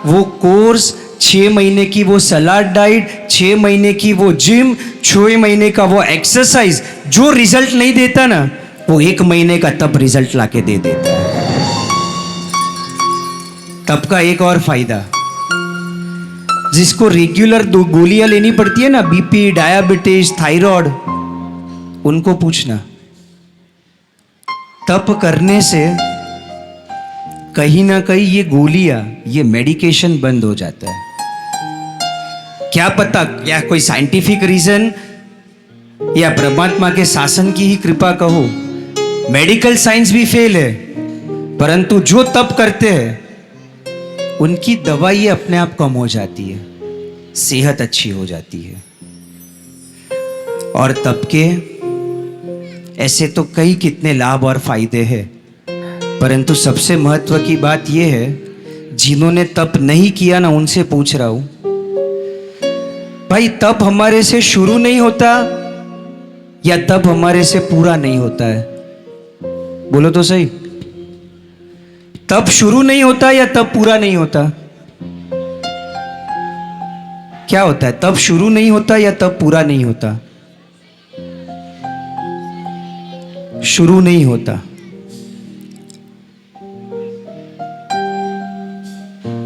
वो कोर्स, 6 महीने की वो सलाद डाइट, 6 महीने की वो जिम, 6 महीने का वो एक्सरसाइज, जो रिजल्ट नहीं देता ना, वो 1 महीने का तप रिजल्ट लाके दे देता है। तप का एक और फायदा, जिसको रेगुलर 2 गोलियां लेनी पड़ती है ना, बीपी, डायबिटीज, थायराइड, उनको पूछना, तप करने से कहीं ना कहीं ये गोलियां, ये मेडिकेशन बंद हो जाता है। क्या पता, या कोई साइंटिफिक रीजन या परमात्मा के शासन की ही कृपा कहो। मेडिकल साइंस भी फेल है, परंतु जो तप करते हैं उनकी दवाई अपने आप कम हो जाती है, सेहत अच्छी हो जाती है। और तप के ऐसे तो कई कितने लाभ और फायदे हैं, परंतु सबसे महत्व की बात यह है, जिन्होंने तप नहीं किया ना, उनसे पूछ रहा हूं, भाई तप हमारे से शुरू नहीं होता या तप हमारे से पूरा नहीं होता है? बोलो तो सही। तप शुरू नहीं होता या तप पूरा नहीं होता? क्या होता है? तप शुरू नहीं होता या तप पूरा नहीं होता? शुरू नहीं होता।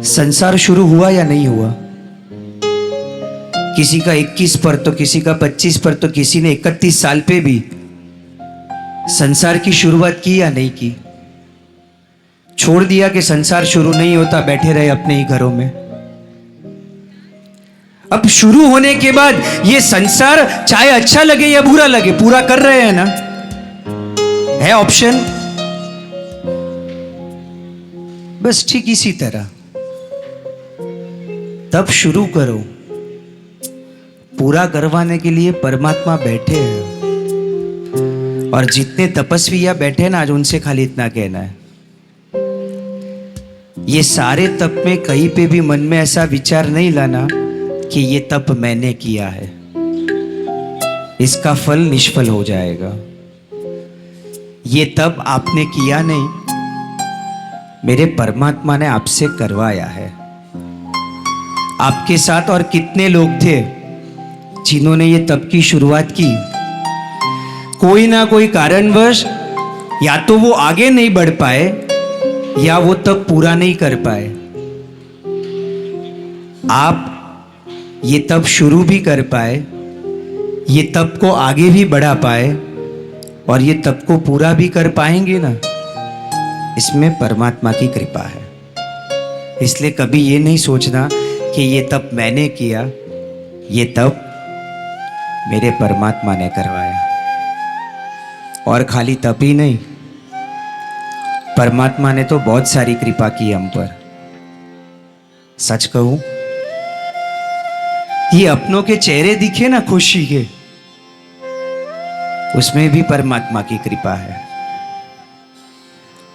संसार शुरू हुआ या नहीं हुआ? किसी का 21 पर तो किसी का 25 पर तो किसी ने 31 साल पे भी संसार की शुरुआत की या नहीं की? छोड़ दिया कि संसार शुरू नहीं होता, बैठे रहे अपने ही घरों में। अब शुरू होने के बाद ये संसार चाहे अच्छा लगे या बुरा लगे, पूरा कर रहे हैं ना, है ऑप्शन। बस ठीक इसी तरह तब शुरू करो, पूरा करवाने के लिए परमात्मा बैठे हैं। और जितने तपस्वी या बैठे ना आज, उनसे खाली इतना कहना है, ये सारे तप में कहीं पे भी मन में ऐसा विचार नहीं लाना कि ये तप मैंने किया है, इसका फल निष्फल हो जाएगा। ये तप आपने किया नहीं, मेरे परमात्मा ने आपसे करवाया है। आपके साथ और कितने लोग थे जिन्होंने ये तप की शुरुआत की, कोई ना कोई कारणवश या तो वो आगे नहीं बढ़ पाए या वो तप पूरा नहीं कर पाए। आप ये तप शुरू भी कर पाए, ये तप को आगे भी बढ़ा पाए और ये तप को पूरा भी कर पाएंगे ना, इसमें परमात्मा की कृपा है। इसलिए कभी ये नहीं सोचना कि ये तप मैंने किया, ये तप मेरे परमात्मा ने करवाया। और खाली तप ही नहीं, परमात्मा ने तो बहुत सारी कृपा की हम पर। सच कहूं, ये अपनों के चेहरे दिखे ना खुशी के, उसमें भी परमात्मा की कृपा है।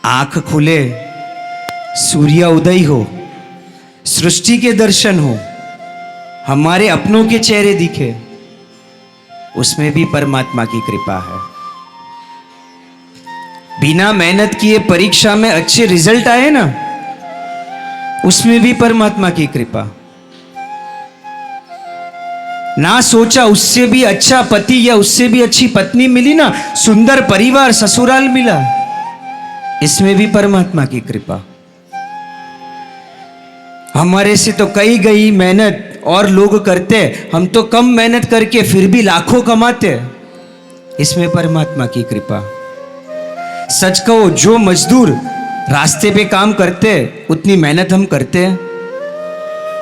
आंख खुले, सूर्य उदय हो, सृष्टि के दर्शन हो, हमारे अपनों के चेहरे दिखे, उसमें भी परमात्मा की कृपा है। बिना मेहनत किए परीक्षा में अच्छे रिजल्ट आए ना, उसमें भी परमात्मा की कृपा। ना सोचा उससे भी अच्छा पति या उससे भी अच्छी पत्नी मिली ना, सुंदर परिवार ससुराल मिला, इसमें भी परमात्मा की कृपा। हमारे से तो कई गई मेहनत और लोग करते, हम तो कम मेहनत करके फिर भी लाखों कमाते, इसमें परमात्मा की कृपा। सच कहो, जो मजदूर रास्ते पे काम करते उतनी मेहनत हम करते हैं।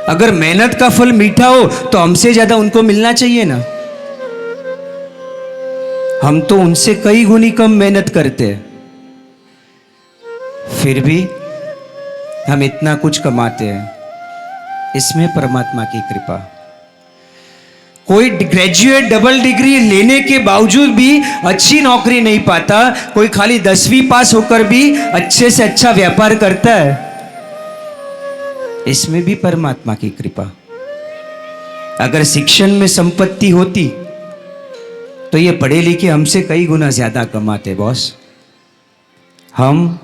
अगर मेहनत का फल मीठा हो तो हमसे ज्यादा उनको मिलना चाहिए ना। हम तो उनसे कई गुनी कम मेहनत करते हैं, फिर भी हम इतना कुछ कमाते हैं, इसमें परमात्मा की कृपा। कोई ग्रेजुएट डबल डिग्री लेने के बावजूद भी अच्छी नौकरी नहीं पाता, कोई खाली 10वीं पास होकर भी अच्छे से अच्छा व्यापार करता है, इसमें भी परमात्मा की कृपा। अगर शिक्षण में संपत्ति होती तो ये पढ़े लिखे हमसे कई गुना ज्यादा कमाते बॉस। हम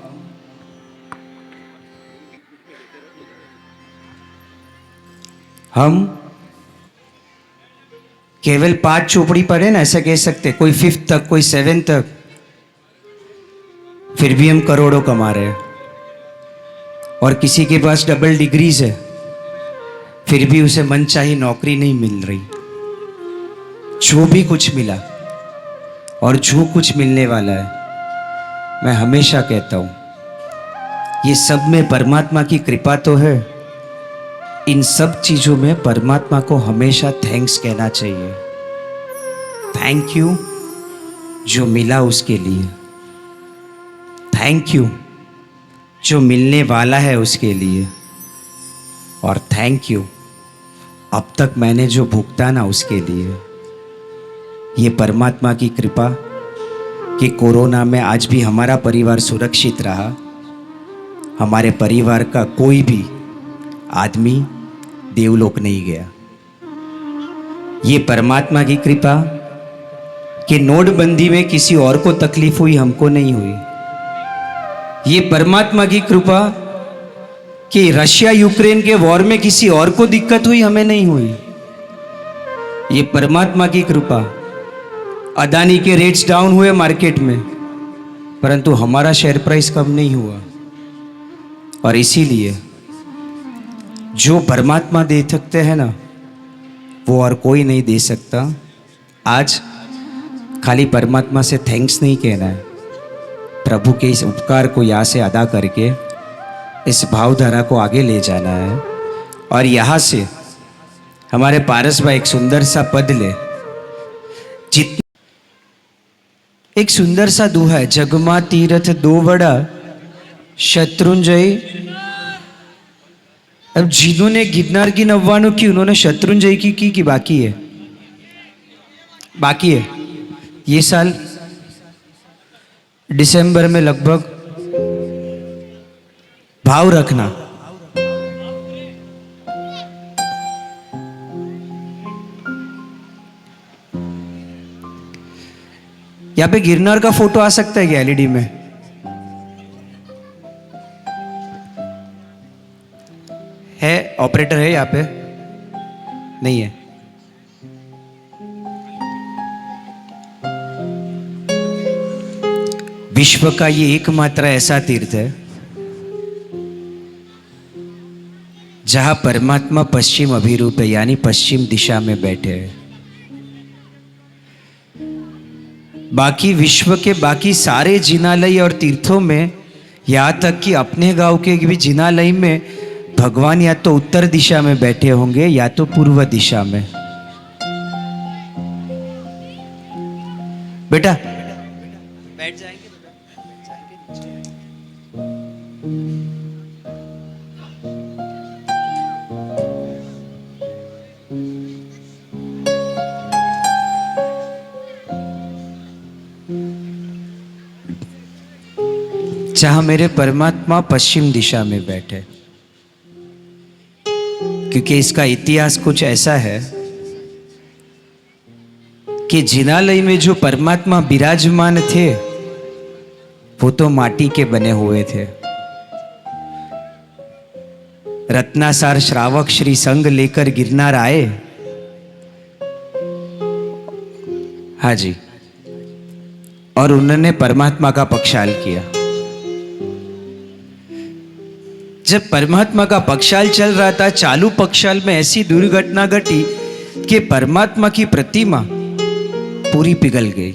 केवल 5 चोपड़ी पढ़े ना, ऐसा कह सकते, कोई 5th तक, कोई 7th तक, फिर भी हम करोड़ों कमा रहे हैं। और किसी के पास डबल डिग्रीज है, फिर भी उसे मनचाही नौकरी नहीं मिल रही। जो भी कुछ मिला और जो कुछ मिलने वाला है, मैं हमेशा कहता हूं, ये सब में परमात्मा की कृपा तो है, इन सब चीज़ों में परमात्मा को हमेशा थैंक्स कहना चाहिए। थैंक यू जो मिला उसके लिए, थैंक यू जो मिलने वाला है उसके लिए, और थैंक यू अब तक मैंने जो भुगताना उसके लिए। ये परमात्मा की कृपा कि कोरोना में आज भी हमारा परिवार सुरक्षित रहा। हमारे परिवार का कोई भी आदमी देवलोक नहीं गया। ये परमात्मा की कृपा कि नोटबंदी में किसी और को तकलीफ हुई, हमको नहीं हुई। ये परमात्मा की कृपा कि रशिया यूक्रेन के वॉर में किसी और को दिक्कत हुई, हमें नहीं हुई। ये परमात्मा की कृपा, अदानी के रेट्स डाउन हुए मार्केट में, परंतु हमारा शेयर प्राइस कम नहीं हुआ। और इसीलिए जो परमात्मा दे सकते हैं ना, वो और कोई नहीं दे सकता। आज खाली परमात्मा से थैंक्स नहीं कहना है, प्रभु के इस उपकार को यहाँ से अदा करके इस भावधारा को आगे ले जाना है। और यहाँ से हमारे पारस भाई एक सुंदर सा पद ले, एक सुंदर सा दोहा है, जगमा तीरथ दो बड़ा शत्रुंजय। अब जिन्होंने गिरनार की नव्वाणु की, उन्होंने शत्रुंजय की बाकी है, बाकी है। ये साल दिसंबर में लगभग भाव रखना। यहाँ पे गिरनार का फोटो आ सकता है क्या एलईडी में? है, ऑपरेटर है यहाँ पे? नहीं है। विश्व का ये एकमात्र ऐसा तीर्थ है जहां परमात्मा पश्चिम अभिरूप है, यानी पश्चिम दिशा में बैठे हैं। बाकी विश्व के बाकी सारे जिनालय और तीर्थों में, यहां तक कि अपने गांव के भी जिनालय में, भगवान या तो उत्तर दिशा में बैठे होंगे या तो पूर्व दिशा में। बेटा बैठ जाएंगे, जहां मेरे परमात्मा पश्चिम दिशा में बैठे, क्योंकि इसका इतिहास कुछ ऐसा है कि जिनालय में जो परमात्मा विराजमान थे वो तो माटी के बने हुए थे। रत्नासार श्रावक श्री संग लेकर गिरनार आए। हाँ जी, और उन्होंने परमात्मा का पक्षाल किया। जब परमात्मा का पक्षाल चल रहा था, चालू पक्षाल में ऐसी दुर्घटना घटी कि परमात्मा की प्रतिमा पूरी पिघल गई,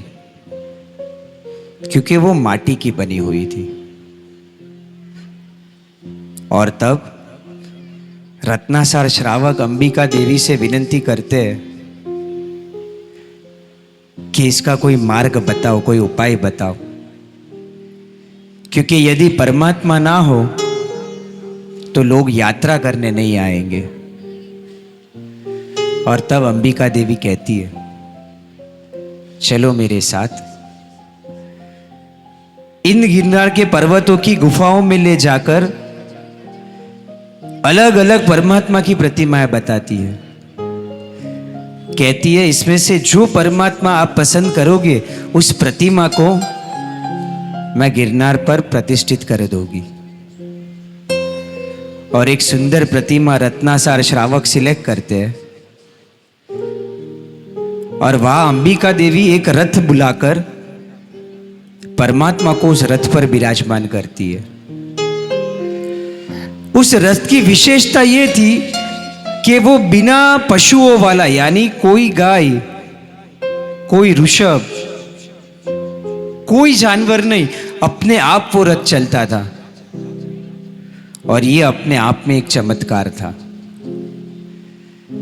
क्योंकि वो माटी की बनी हुई थी। और तब रत्नासार श्रावक अंबिका देवी से विनती करते हैं कि इसका कोई मार्ग बताओ, कोई उपाय बताओ, क्योंकि यदि परमात्मा ना हो तो लोग यात्रा करने नहीं आएंगे। और तब अंबिका देवी कहती है, चलो मेरे साथ, इन गिरनार के पर्वतों की गुफाओं में ले जाकर अलग अलग परमात्मा की प्रतिमाएं बताती है। कहती है, इसमें से जो परमात्मा आप पसंद करोगे उस प्रतिमा को मैं गिरनार पर प्रतिष्ठित कर दूंगी। और एक सुंदर प्रतिमा रत्नासार श्रावक सिलेक्ट करते हैं, और वहां अंबिका देवी एक रथ बुलाकर परमात्मा को उस रथ पर विराजमान करती है। उस रथ की विशेषता यह थी कि वो बिना पशुओं वाला, यानी कोई गाय, कोई ऋषभ, कोई जानवर नहीं, अपने आप वो रथ चलता था। और ये अपने आप में एक चमत्कार था।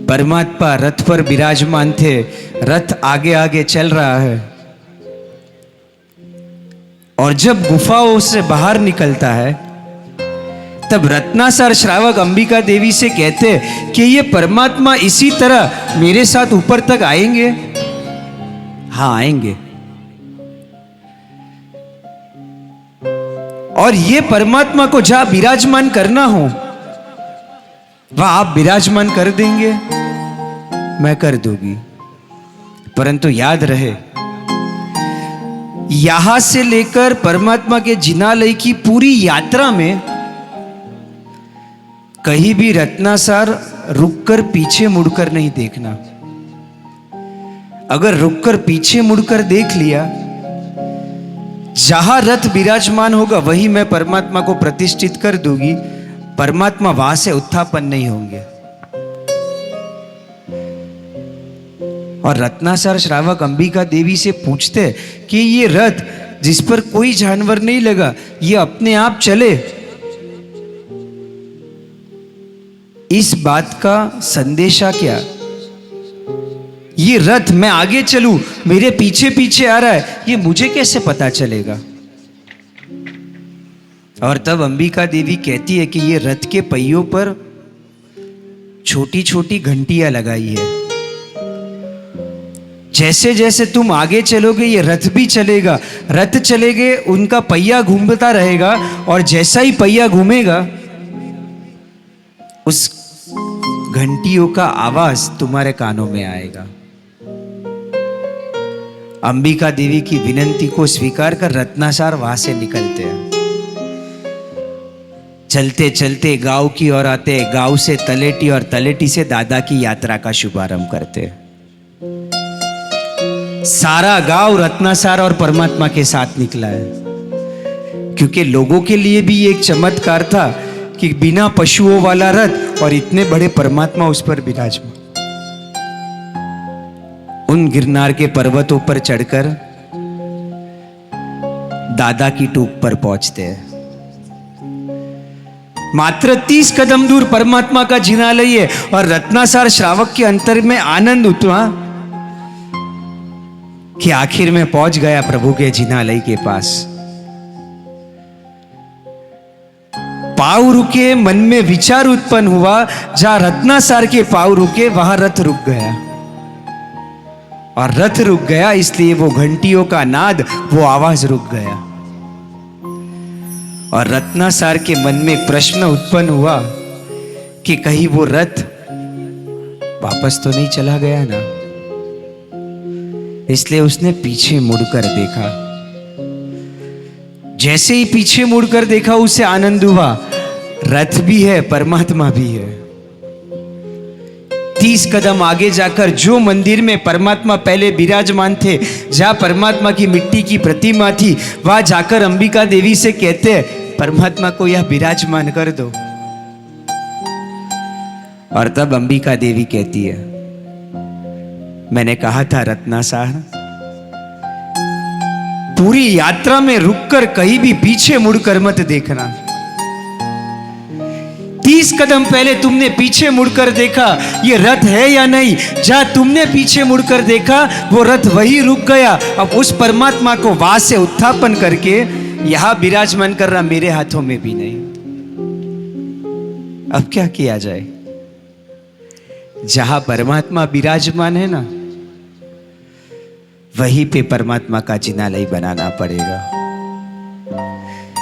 परमात्मा रथ पर विराजमान थे, रथ आगे आगे चल रहा है और जब गुफाओं से बाहर निकलता है तब रत्नाकर श्रावक अंबिका देवी से कहते कि ये परमात्मा इसी तरह मेरे साथ ऊपर तक आएंगे। हाँ, आएंगे। और ये परमात्मा को जहां विराजमान करना हो वहां आप विराजमान कर देंगे, मैं कर दूंगी। परंतु याद रहे, यहां से लेकर परमात्मा के जिनालय की पूरी यात्रा में कहीं भी रत्नाकर रुककर पीछे मुड़कर नहीं देखना। अगर रुककर पीछे मुड़कर देख लिया, जहां रथ विराजमान होगा वही मैं परमात्मा को प्रतिष्ठित कर दूंगी, परमात्मा वहां से उत्थापन नहीं होंगे। और रत्नाकर श्रावक अंबिका देवी से पूछते कि ये रथ जिस पर कोई जानवर नहीं लगा, ये अपने आप चले, इस बात का संदेशा क्या? ये रथ मैं आगे चलूं, मेरे पीछे पीछे आ रहा है, ये मुझे कैसे पता चलेगा? और तब अंबिका देवी कहती है कि ये रथ के पहियों पर छोटी छोटी घंटियां लगाई है। जैसे जैसे तुम आगे चलोगे ये रथ भी चलेगा, रथ चलेगे, उनका पहिया घूमता रहेगा और जैसा ही पहिया घूमेगा उस घंटियों का आवाज तुम्हारे कानों में आएगा। अंबिका देवी की विनंती को स्वीकार कर रत्नाकर वहां से निकलते हैं। चलते चलते गांव की ओर आते, गांव से तलेटी और तलेटी से दादा की यात्रा का शुभारंभ करते हैं। सारा गांव रत्नाकर और परमात्मा के साथ निकला है, क्योंकि लोगों के लिए भी एक चमत्कार था कि बिना पशुओं वाला रथ और इतने बड़े परमात्मा उस पर विराजमान। उन गिरनार के पर्वतों पर चढ़कर दादा की टूक पर पहुंचते हैं। मात्र 30 कदम दूर परमात्मा का जिनालय है और रत्नाकर श्रावक के अंतर में आनंद उठा कि आखिर में पहुंच गया प्रभु के जिनालय के पास। पांव रुके, मन में विचार उत्पन्न हुआ, जहां रत्नाकर के पांव रुके वहां रथ रुक गया। और रथ रुक गया इसलिए वो घंटियों का नाद, वो आवाज रुक गया। और रत्नाकर के मन में एक प्रश्न उत्पन्न हुआ कि कहीं वो रथ वापस तो नहीं चला गया ना। इसलिए उसने पीछे मुड़कर देखा। जैसे ही पीछे मुड़कर देखा उसे आनंद हुआ, रथ भी है, परमात्मा भी है। 30 कदम आगे जाकर जो मंदिर में परमात्मा पहले विराजमान थे, जहां परमात्मा की मिट्टी की प्रतिमा थी, वहां जाकर अंबिका देवी से कहते हैं परमात्मा को यह विराजमान कर दो। और तब अंबिका देवी कहती है, मैंने कहा था रत्नाकर, पूरी यात्रा में रुककर कहीं भी पीछे मुड़कर मत देखना। 30 कदम पहले तुमने पीछे मुड़कर देखा ये रथ है या नहीं, जहां तुमने पीछे मुड़कर देखा वो रथ वही रुक गया। अब उस परमात्मा को वहां से उत्थापन करके यहां विराजमान करना मेरे हाथों में भी नहीं। अब क्या किया जाए? जहां परमात्मा विराजमान है ना, वहीं पे परमात्मा का जिनालय बनाना पड़ेगा।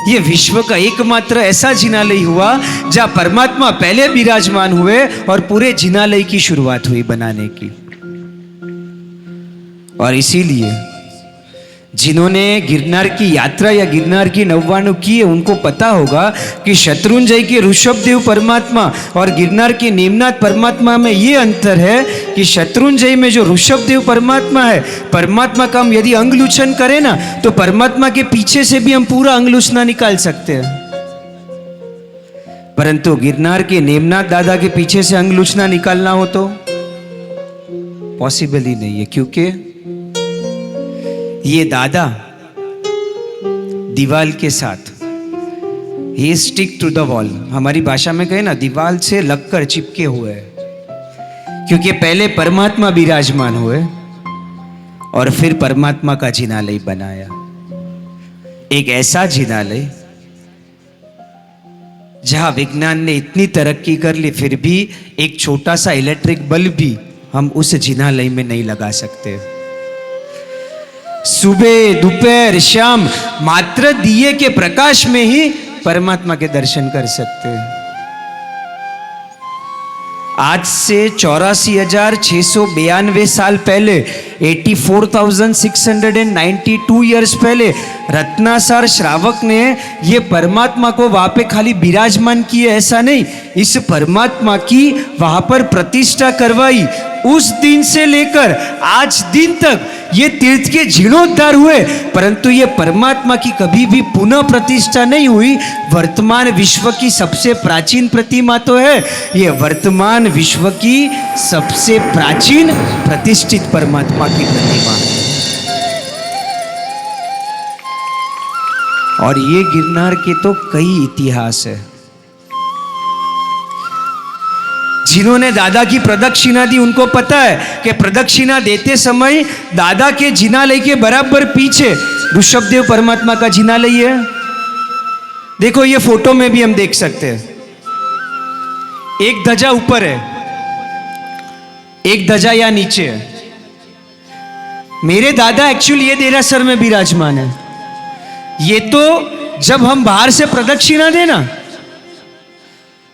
ये विश्व का एकमात्र ऐसा जिनालय हुआ जहां परमात्मा पहले विराजमान हुए और पूरे जिनालय की शुरुआत हुई बनाने की। और इसीलिए जिन्होंने गिरनार की यात्रा या गिरनार की नौवाणु की है उनको पता होगा कि शत्रुंजय के ऋषभदेव परमात्मा और गिरनार के नेमनाथ परमात्मा में ये अंतर है कि शत्रुंजय में जो ऋषभदेव परमात्मा है, परमात्मा का हम यदि अंगलूछन करें ना तो परमात्मा के पीछे से भी हम पूरा अंगलूछना निकाल सकते हैं। परंतु गिरनार के नेमनाथ दादा के पीछे से अंगलूछना निकालना हो तो पॉसिबल ही नहीं है, क्योंकि ये दादा दीवाल के साथ, ही स्टिक टू द वॉल, हमारी भाषा में कहे ना दीवाल से लगकर चिपके हुए हैं। क्योंकि पहले परमात्मा विराजमान हुए और फिर परमात्मा का जिनालय बनाया। एक ऐसा जिनालय जहां विज्ञान ने इतनी तरक्की कर ली, फिर भी एक छोटा सा इलेक्ट्रिक बल्ब भी हम उस जिनालय में नहीं लगा सकते। सुबह दोपहर शाम मात्र दिए के प्रकाश में ही परमात्मा के दर्शन कर सकते हैं। आज से 84,692 साल पहले, 84,692 ईयर्स पहले रत्नासार श्रावक ने ये परमात्मा को वहां पे खाली विराजमान किए, ऐसा नहीं, इस परमात्मा की वहां पर प्रतिष्ठा करवाई। उस दिन से लेकर आज दिन तक ये तीर्थ के जीर्णोद्धार हुए, परंतु ये परमात्मा की कभी भी पुनः प्रतिष्ठा नहीं हुई। वर्तमान विश्व की सबसे प्राचीन प्रतिमा तो है, ये वर्तमान विश्व की सबसे प्राचीन प्रतिष्ठित परमात्मा की प्रतिमा है। और ये गिरनार के तो कई इतिहास है। जिन्होंने दादा की प्रदक्षिणा दी उनको पता है कि प्रदक्षिणा देते समय दादा के जिनालय के बराबर पीछे ऋषभदेव परमात्मा का जिनालय है। देखो ये फोटो में भी हम देख सकते हैं, एक ध्वजा ऊपर है, एक ध्वजा या नीचे है। मेरे दादा एक्चुअली ये देरासर में विराजमान है। ये तो जब हम बाहर से प्रदक्षिणा देना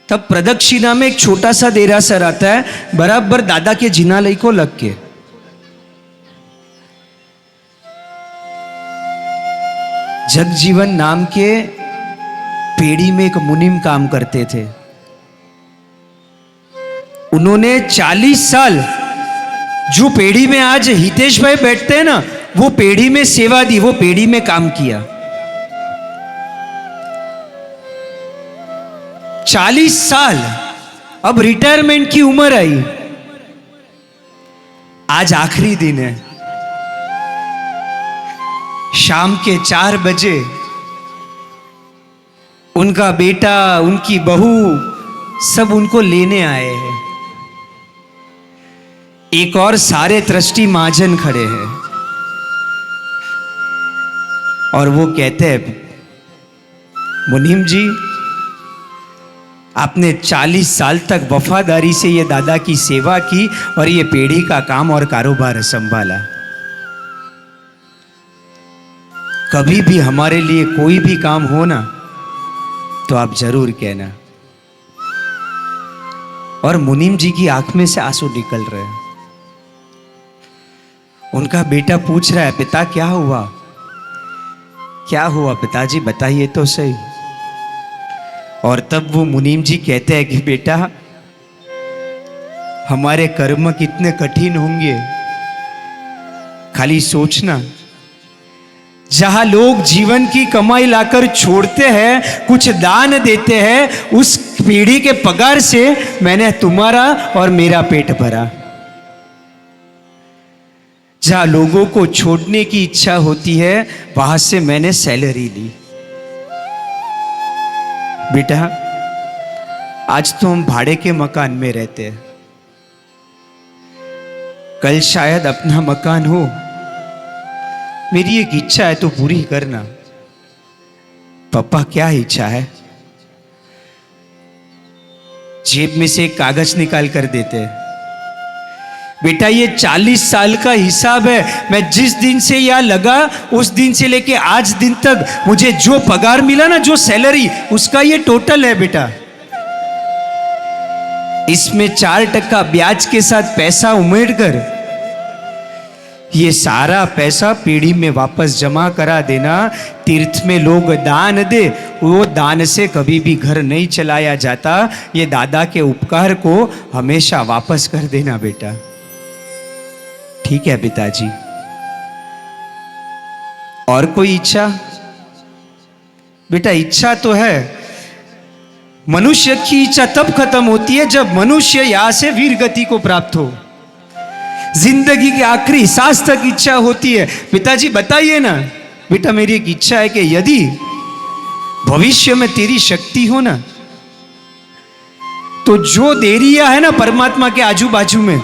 तब प्रदक्षिणा में एक छोटा सा देरासर आता है बराबर दादा के जिनालय को लग के। जगजीवन नाम के पेड़ी में एक मुनिम काम करते थे। उन्होंने 40 साल जो पेड़ी में आज हितेश भाई बैठते हैं ना, वो पेड़ी में सेवा दी, वो पेड़ी में काम किया। 40 साल, अब रिटायरमेंट की उम्र आई, आज आखिरी दिन है। शाम के 4 बजे उनका बेटा, उनकी बहू सब उनको लेने आए हैं। एक और सारे ट्रस्टी महाजन खड़े हैं और वो कहते हैं, मुनीम जी आपने 40 साल तक वफादारी से ये दादा की सेवा की और ये पेढ़ी का काम और कारोबार संभाला। कभी भी हमारे लिए कोई भी काम हो ना तो आप जरूर कहना। और मुनीम जी की आंख में से आंसू निकल रहे हैं। उनका बेटा पूछ रहा है, पिता क्या हुआ, क्या हुआ पिताजी बताइए तो सही। और तब वो मुनीम जी कहते हैं कि बेटा हमारे कर्म कितने कठिन होंगे, खाली सोचना। जहां लोग जीवन की कमाई लाकर छोड़ते हैं, कुछ दान देते हैं, उस पीढ़ी के पगार से मैंने तुम्हारा और मेरा पेट भरा। जहां लोगों को छोड़ने की इच्छा होती है, वहां से मैंने सैलरी ली। बेटा आज तो हम भाड़े के मकान में रहते हैं, कल शायद अपना मकान हो। मेरी एक इच्छा है तो पूरी करना। पापा क्या इच्छा है? जेब में से एक कागज निकाल कर देते हैं। बेटा ये 40 साल का हिसाब है, मैं जिस दिन से यहाँ लगा उस दिन से लेके आज दिन तक मुझे जो पगार मिला ना, जो सैलरी, उसका ये टोटल है बेटा। इसमें 4% ब्याज के साथ पैसा उमेड़ कर ये सारा पैसा पीढ़ी में वापस जमा करा देना। तीर्थ में लोग दान दे, वो दान से कभी भी घर नहीं चलाया जाता। ये दादा के उपकार को हमेशा वापस कर देना बेटा। ठीक है पिताजी। और कोई इच्छा? बेटा इच्छा तो है। मनुष्य की इच्छा तब खत्म होती है जब मनुष्य यहां से वीर गति को प्राप्त हो। जिंदगी के आखिरी सांस तक इच्छा होती है। पिताजी बताइए ना। बेटा मेरी एक इच्छा है कि यदि भविष्य में तेरी शक्ति हो ना तो जो देरियां है ना परमात्मा के आजू बाजू में,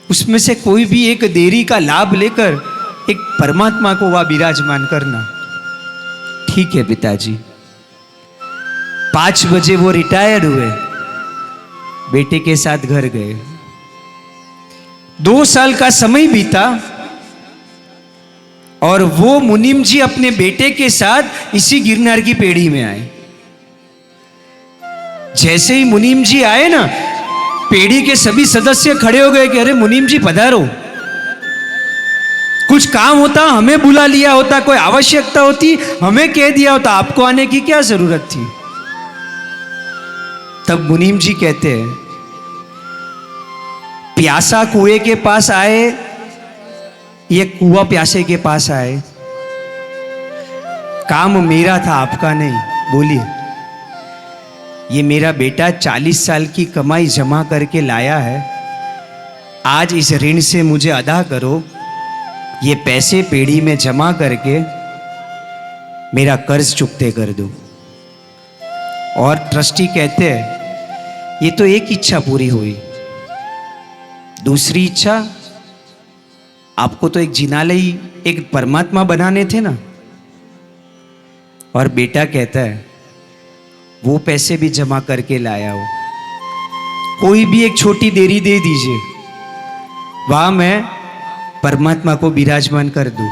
उसमें से कोई भी एक देरी का लाभ लेकर एक परमात्मा को वहां विराजमान करना। ठीक है पिताजी। 5 बजे वो रिटायर्ड हुए, बेटे के साथ घर गए। 2 साल का समय बीता और वो मुनीम जी अपने बेटे के साथ इसी गिरनार की पेड़ी में आए। जैसे ही मुनीम जी आए ना, पेड़ी के सभी सदस्य खड़े हो गए कि अरे मुनीम जी पधारो, कुछ काम होता हमें बुला लिया होता, कोई आवश्यकता होती हमें कह दिया होता, आपको आने की क्या जरूरत थी। तब मुनीम जी कहते हैं, प्यासा कुएं के पास आए, ये कुआं प्यासे के पास आए, काम मेरा था आपका नहीं। बोलिए, ये मेरा बेटा 40 साल की कमाई जमा करके लाया है, आज इस ऋण से मुझे अदा करो। ये पैसे पेड़ी में जमा करके मेरा कर्ज चुकते कर दो। और ट्रस्टी कहते हैं, ये तो एक इच्छा पूरी हुई, दूसरी इच्छा, आपको तो एक जिनालय, एक परमात्मा बनाने थे ना। और बेटा कहता है, वो पैसे भी जमा करके लाया हो, कोई भी एक छोटी देरी दे दीजिए, वहां मैं परमात्मा को विराजमान कर दूं।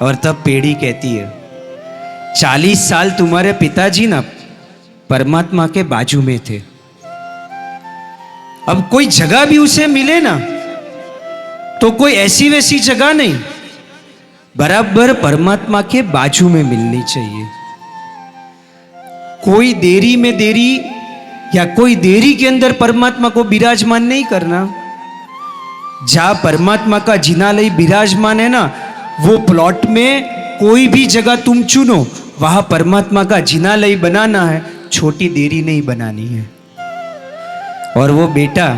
और तब पेड़ी कहती है, 40 साल तुम्हारे पिताजी ना परमात्मा के बाजू में थे, अब कोई जगह भी उसे मिले ना तो कोई ऐसी वैसी जगह नहीं, बराबर परमात्मा के बाजू में मिलनी चाहिए। कोई देरी में देरी या कोई देरी के अंदर परमात्मा को विराजमान नहीं करना। जहां परमात्मा का जिनालय विराजमान है ना, वो प्लॉट में कोई भी जगह तुम चुनो, वहां परमात्मा का जिनालय बनाना है, छोटी देरी नहीं बनानी है। और वो बेटा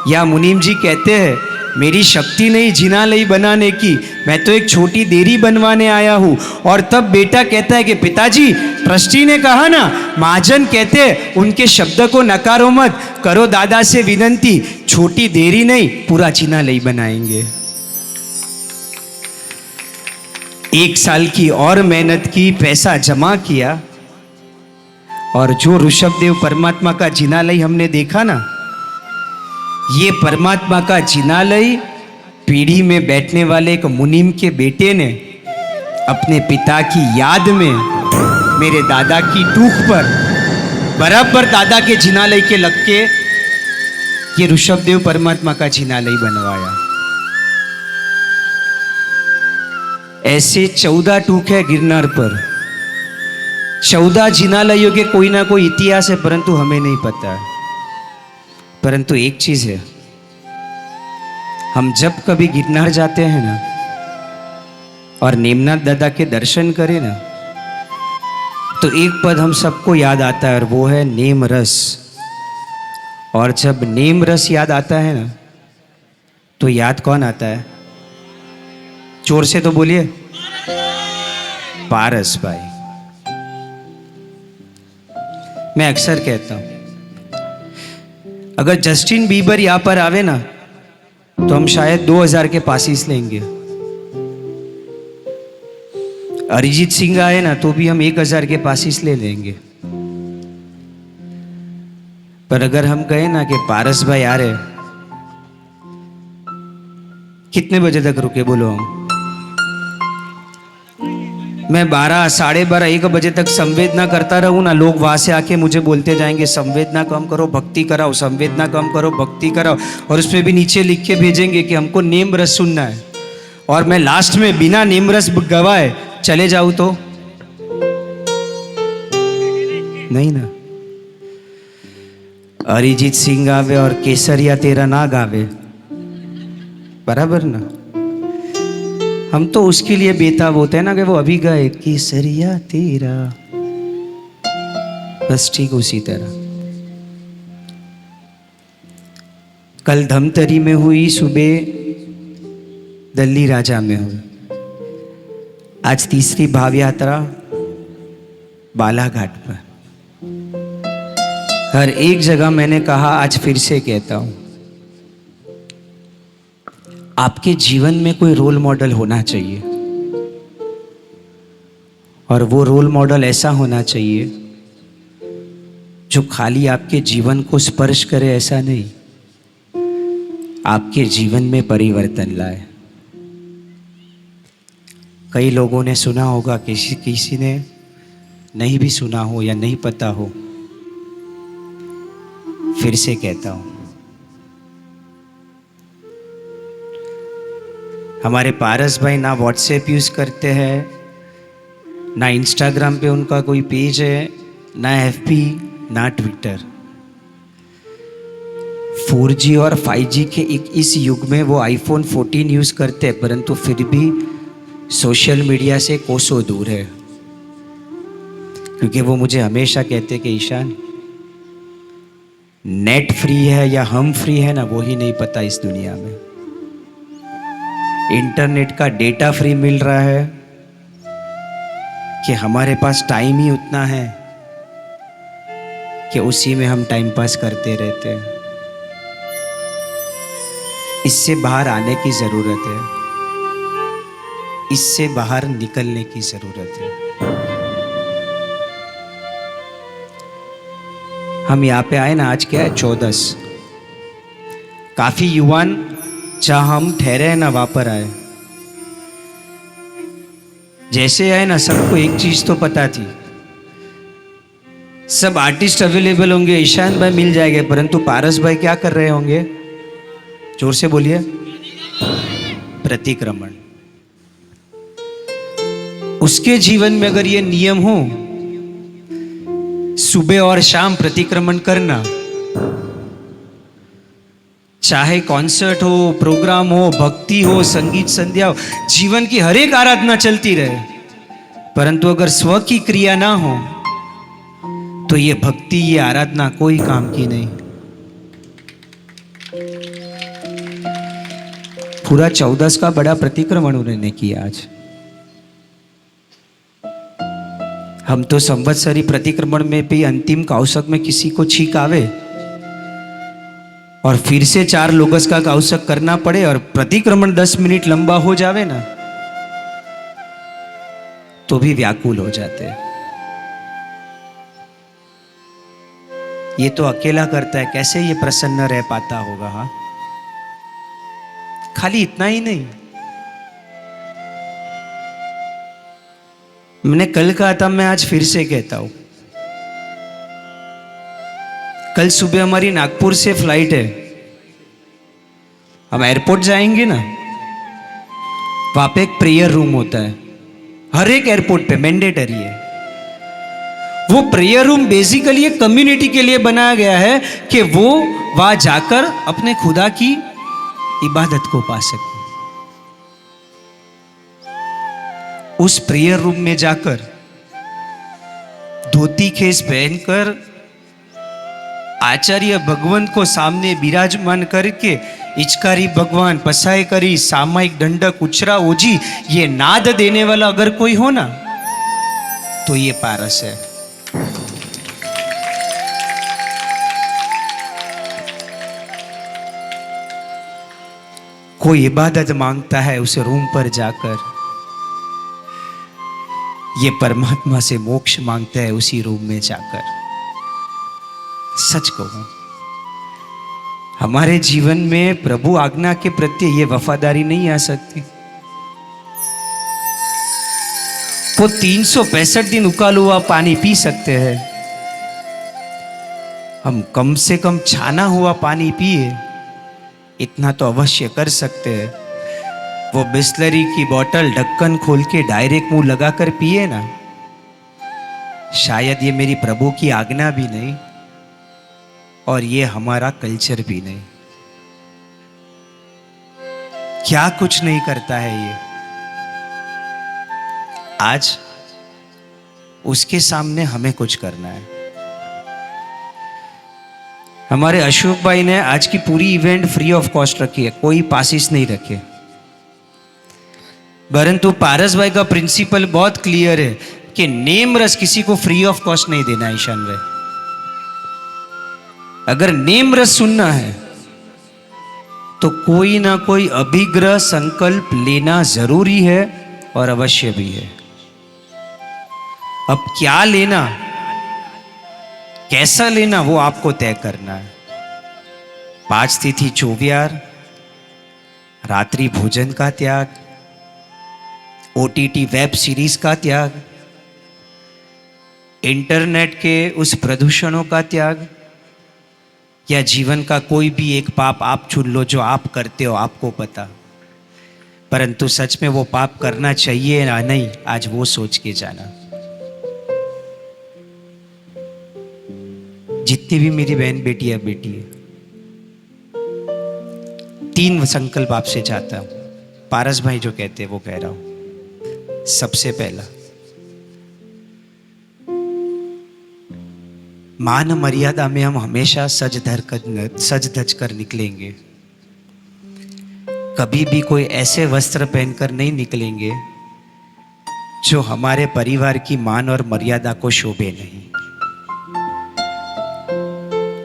या मुनीम जी कहते हैं, मेरी शक्ति नहीं जिनालय बनाने की, मैं तो एक छोटी देरी बनवाने आया हूं। और तब बेटा कहता है कि पिताजी, ट्रस्टी ने कहा ना, महाजन कहते हैं, उनके शब्द को नकारो मत, करो दादा से विनंती, छोटी देरी नहीं पूरा जिनालय बनाएंगे। 1 साल की और मेहनत की, पैसा जमा किया, और जो ऋषभदेव परमात्मा का जिनालय हमने देखा ना, ये परमात्मा का जिनालय पीढ़ी में बैठने वाले एक मुनीम के बेटे ने अपने पिता की याद में मेरे दादा की टूक पर बराबर दादा के जिनालय के लग के ये ऋषभदेव परमात्मा का जिनालय बनवाया। ऐसे 14 टूक है गिरनार पर, 14 जिनालयों के कोई ना कोई इतिहास है, परंतु हमें नहीं पता है। परंतु एक चीज है, हम जब कभी गिरनार जाते हैं ना और नेमनाथ दादा के दर्शन करें ना, तो एक पद हम सबको याद आता है और वो है नेम रस। और जब नेम रस याद आता है ना, तो याद कौन आता है? जोर से तो बोलिए, पारस भाई। मैं अक्सर कहता हूं, अगर जस्टिन बीबर यहां पर आवे ना, तो हम शायद 2000 के पासिस लेंगे। अरिजीत सिंह आए ना, तो भी हम 1000 के पासिस ले लेंगे। पर अगर हम कहें ना कि पारस भाई आ रहे, कितने बजे तक रुके बोलो हम? मैं 12, 12:30, 1 बजे तक संवेदना करता रहूं ना, लोग वहां से आके मुझे बोलते जाएंगे, संवेदना कम करो भक्ति कराओ, संवेदना कम करो भक्ति कराओ। और उसमें भी नीचे लिख के भेजेंगे कि हमको नेम रस सुनना है, और मैं लास्ट में बिना नेम रस गवाए चले जाऊं तो नहीं ना। अरिजीत सिंह आवे और केसरिया तेरा ना गावे, बराबर ना। हम तो उसके लिए बेताब होते हैं ना कि वो अभी गाए केसरिया तेरा, बस ठीक उसी तरह। कल धमतरी में हुई, सुबह दल्ली राजा में हुई, आज तीसरी भाव यात्रा बालाघाट पर। हर एक जगह मैंने कहा, आज फिर से कहता हूं, आपके जीवन में कोई रोल मॉडल होना चाहिए, और वो रोल मॉडल ऐसा होना चाहिए जो खाली आपके जीवन को स्पर्श करे, ऐसा नहीं, आपके जीवन में परिवर्तन लाए। कई लोगों ने सुना होगा, किसी ने नहीं भी सुना हो या नहीं पता हो, फिर से कहता हूं, हमारे पारस भाई ना व्हाट्सएप यूज करते हैं, ना इंस्टाग्राम पे उनका कोई पेज है, ना एफबी, ना ट्विटर। 4G और 5G के इस युग में वो आईफोन 14 यूज करते हैं, परंतु फिर भी सोशल मीडिया से कोसों दूर है। क्योंकि वो मुझे हमेशा कहते कि ईशान, नेट फ्री है या हम फ्री है ना, वो ही नहीं पता इस दुनिया में। इंटरनेट का डेटा फ्री मिल रहा है कि हमारे पास टाइम ही उतना है कि उसी में हम टाइम पास करते रहते हैं। इससे बाहर आने की ज़रूरत है, इससे बाहर निकलने की ज़रूरत है। हम यहाँ पे आए ना, आज क्या है, 14। काफ़ी युवान जहाँ हम ठहरे हैं ना, वहाँ पर आए। जैसे आए ना, सबको एक चीज़ तो पता थी, सब आर्टिस्ट अवेलेबल होंगे, ईशान भाई मिल जाएंगे, परंतु पारस भाई क्या कर रहे होंगे? जोर से बोलिए। प्रतिक्रमण। उसके जीवन में अगर ये नियम हो, सुबह और शाम प्रतिक्रमण करना, चाहे कॉन्सर्ट हो, प्रोग्राम हो, भक्ति हो, संगीत संध्या हो, जीवन की हर एक आराधना चलती रहे, परंतु अगर स्व की क्रिया ना हो तो ये भक्ति, ये आराधना कोई काम की नहीं। पूरा 14 का बड़ा प्रतिक्रमण उन्होंने किया आज। हम तो संवत्सरी प्रतिक्रमण में भी अंतिम काउसक में किसी को छींक आवे और फिर से 4 लोगस का काउसक करना पड़े और प्रतिक्रमण 10 मिनट लंबा हो जावे ना, तो भी व्याकुल हो जाते हैं। ये तो अकेला करता है, कैसे ये प्रसन्न रह पाता होगा? हाँ, खाली इतना ही नहीं, मैंने कल कहा था, मैं आज फिर से कहता हूं, कल सुबह हमारी नागपुर से फ्लाइट है। हम एयरपोर्ट जाएंगे ना, वहां पे एक प्रेयर रूम होता है, हर एक एयरपोर्ट पे मैंडेटरी है। वो प्रेयर रूम बेसिकली एक कम्युनिटी के लिए बनाया गया है कि वो वहां जाकर अपने खुदा की इबादत को पा सके। उस प्रेयर रूम में जाकर धोती खेस पहनकर आचार्य भगवंत को सामने विराजमान करके इचकारी भगवान, पसाई करी, सामायिक दंडक, उचरा ओजी, ये नाद देने वाला अगर कोई हो ना, तो ये पारस है। कोई इबादत मांगता है उस रूम पर जाकर, ये परमात्मा से मोक्ष मांगता है उसी रूम में जाकर। सच कहूं, हमारे जीवन में प्रभु आज्ञा के प्रति ये वफादारी नहीं आ सकती। वो 365 दिन उकाला हुआ पानी पी सकते हैं, हम कम से कम छाना हुआ पानी पिए, इतना तो अवश्य कर सकते हैं। वो बिस्लरी की बोतल ढक्कन खोल के डायरेक्ट मुंह लगाकर पिए ना, शायद ये मेरी प्रभु की आज्ञा भी नहीं और ये हमारा कल्चर भी नहीं। क्या कुछ नहीं करता है ये। आज उसके सामने हमें कुछ करना है। हमारे अशोक भाई ने आज की पूरी इवेंट फ्री ऑफ कॉस्ट रखी है, कोई पासिस नहीं रखे, परंतु पारस भाई का प्रिंसिपल बहुत क्लियर है कि नेम रस किसी को फ्री ऑफ कॉस्ट नहीं देना। ईशान भाई, अगर नेम रस सुनना है तो कोई ना कोई अभिग्रह संकल्प लेना जरूरी है और अवश्य भी है। अब क्या लेना, कैसा लेना, वो आपको तय करना है। 5 तिथि चौवियार, रात्रि भोजन का त्याग, OTT वेब सीरीज का त्याग, इंटरनेट के उस प्रदूषणों का त्याग, या जीवन का कोई भी एक पाप आप चुन लो जो आप करते हो, आपको पता, परंतु सच में वो पाप करना चाहिए या नहीं, आज वो सोच के जाना। जितनी भी मेरी बहन बेटी है 3 संकल्प आपसे चाहता हूं। पारस भाई जो कहते हैं वो कह रहा हूं। सबसे पहला, मान मर्यादा में हम हमेशा सज धज कर निकलेंगे। कभी भी कोई ऐसे वस्त्र पहनकर नहीं निकलेंगे जो हमारे परिवार की मान और मर्यादा को शोभे नहीं।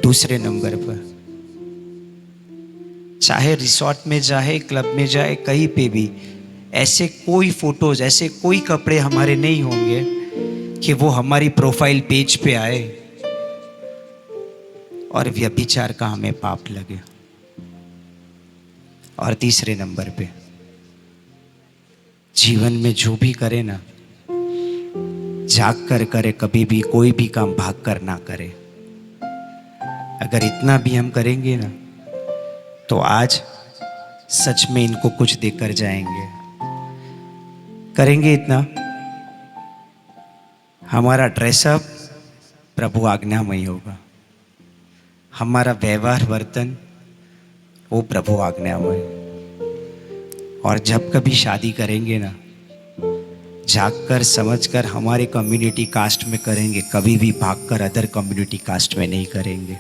दूसरे नंबर पर, चाहे रिसोर्ट में जाए, क्लब में जाए, कहीं पे भी ऐसे कोई फोटोज, ऐसे कोई कपड़े हमारे नहीं होंगे कि वो हमारी प्रोफाइल पेज पे आए और व्यभिचार का हमें पाप लगे। और तीसरे नंबर पे, जीवन में जो भी करे ना, जाग कर करे, कभी भी कोई भी काम भाग कर ना करे। अगर इतना भी हम करेंगे ना तो आज सच में इनको कुछ देकर जाएंगे। करेंगे इतना, हमारा ड्रेसअप प्रभु आज्ञामय होगा, हमारा व्यवहार वर्तन वो प्रभु आज्ञामय। और जब कभी शादी करेंगे ना, जागकर समझकर हमारे कम्युनिटी कास्ट में करेंगे, कभी भी भागकर अदर कम्युनिटी कास्ट में नहीं करेंगे।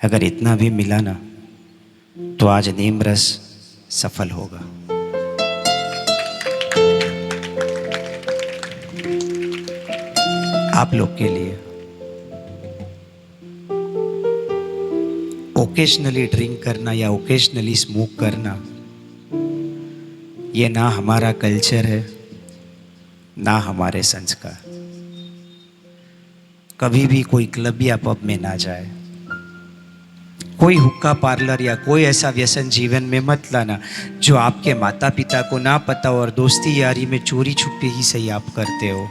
अगर इतना भी मिला ना तो आज नेम रस सफल होगा। आप लोग के लिए ओकेशनली ड्रिंक करना या ओकेशनली स्मोक करना, ये ना हमारा कल्चर है ना हमारे संस्कार। कभी भी कोई क्लब या पब में ना जाए, कोई हुक्का पार्लर या कोई ऐसा व्यसन जीवन में मत लाना जो आपके माता पिता को ना पता हो और दोस्ती यारी में चोरी छुपे ही सही आप करते हो।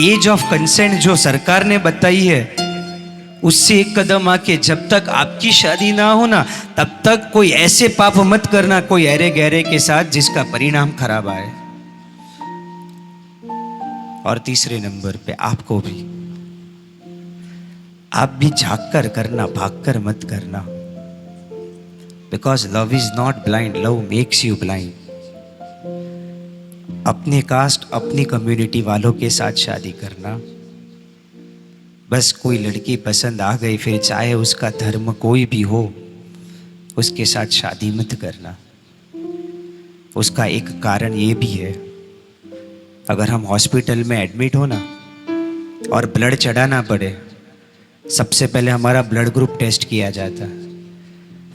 एज ऑफ कंसेंट जो सरकार ने बताई है, उससे एक कदम आके जब तक आपकी शादी ना हो ना, तब तक कोई ऐसे पाप मत करना कोई अरे गहरे के साथ जिसका परिणाम खराब आए। और तीसरे नंबर पे, आपको भी, आप भी झाँक कर करना, भाग कर मत करना। Because love is not blind, love makes you blind. अपने कास्ट, अपनी कम्युनिटी वालों के साथ शादी करना, बस कोई लड़की पसंद आ गई, फिर चाहे उसका धर्म कोई भी हो, उसके साथ शादी मत करना। उसका एक कारण ये भी है, अगर हम हॉस्पिटल में एडमिट हो ना और ब्लड चढ़ाना पड़े, सबसे पहले हमारा ब्लड ग्रुप टेस्ट किया जाता है,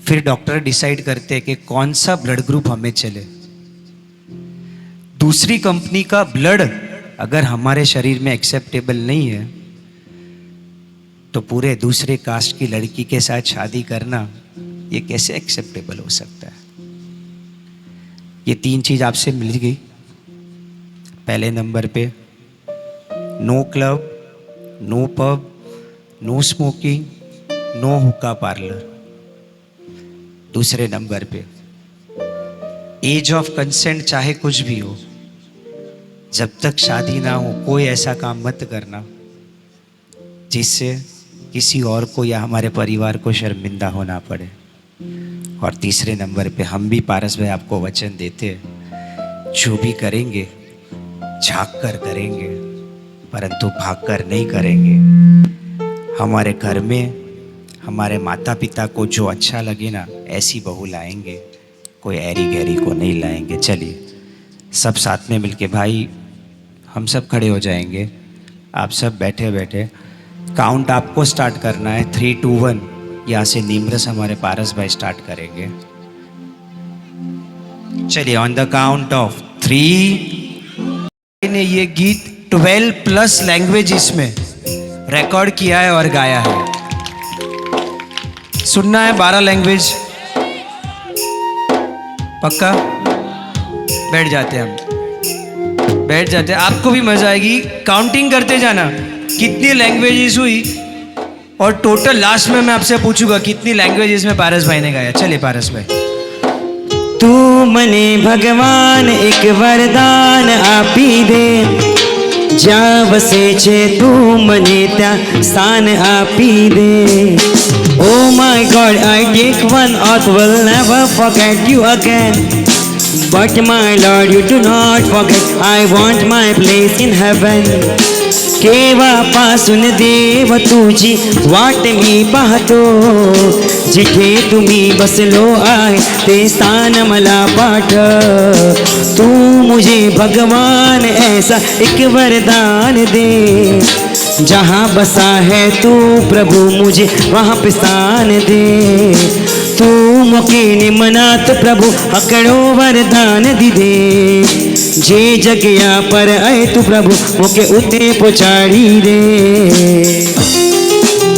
फिर डॉक्टर डिसाइड करते हैं कि कौन सा ब्लड ग्रुप हमें चले। दूसरी कंपनी का ब्लड अगर हमारे शरीर में एक्सेप्टेबल नहीं है तो पूरे दूसरे कास्ट की लड़की के साथ शादी करना ये कैसे एक्सेप्टेबल हो सकता है। ये 3 चीज आपसे मिल गई। पहले नंबर पे, no club, no pub, no smoking, no हुक्का पार्लर। दूसरे नंबर पे, एज ऑफ कंसेंट चाहे कुछ भी हो, जब तक शादी ना हो कोई ऐसा काम मत करना जिससे किसी और को या हमारे परिवार को शर्मिंदा होना पड़े। और तीसरे नंबर पे, हम भी पारस भाई आपको वचन देते हैं, जो भी करेंगे झाँक कर करेंगे, परंतु भाग कर नहीं करेंगे। हमारे घर में हमारे माता पिता को जो अच्छा लगे ना, ऐसी बहू लाएंगे, कोई ऐरी गहरी को नहीं लाएंगे। चलिए सब साथ में मिलके, भाई हम सब खड़े हो जाएंगे आप सब बैठे बैठे काउंट आपको स्टार्ट करना है 3, 2, 1। यहाँ से नीमरस हमारे पारस भाई स्टार्ट करेंगे। चलिए ऑन द काउंट ऑफ 3 ने ये गीत 12+ लैंग्वेजेस में रिकॉर्ड किया है और गाया है। सुनना है 12 लैंग्वेज, पक्का? बैठ जाते हैं हम, बैठ जाते हैं, आपको भी मजा आएगी। काउंटिंग करते जाना कितनी लैंग्वेजेस हुई, और टोटल लास्ट में मैं आपसे पूछूंगा कितनी लैंग्वेजेस में पारस भाई ने गाया। चलिए पारस भाई। तू मने भगवान एक वरदान आपी दे, ज्या वसे छे तू मने त्या स्थान आपी दे। Oh my God, I take one oath, will never forget you again. But my Lord, you do not forget, I want my place in heaven. केव्हापासून देव तुझी वाट मी पाहतो, जिथे तुम्ही बसलो आहे ते स्थान मला पाठ। तू मुझे भगवान ऐसा एक वरदान दे, जहाँ बसा है तू प्रभु मुझे वहाँ पे स्थान दे। तू मोके निमनात प्रभु हकड़ो वरदान दीदे, जे जगया पर आए तू प्रभु मोके उते पहुंचाड़ी दे।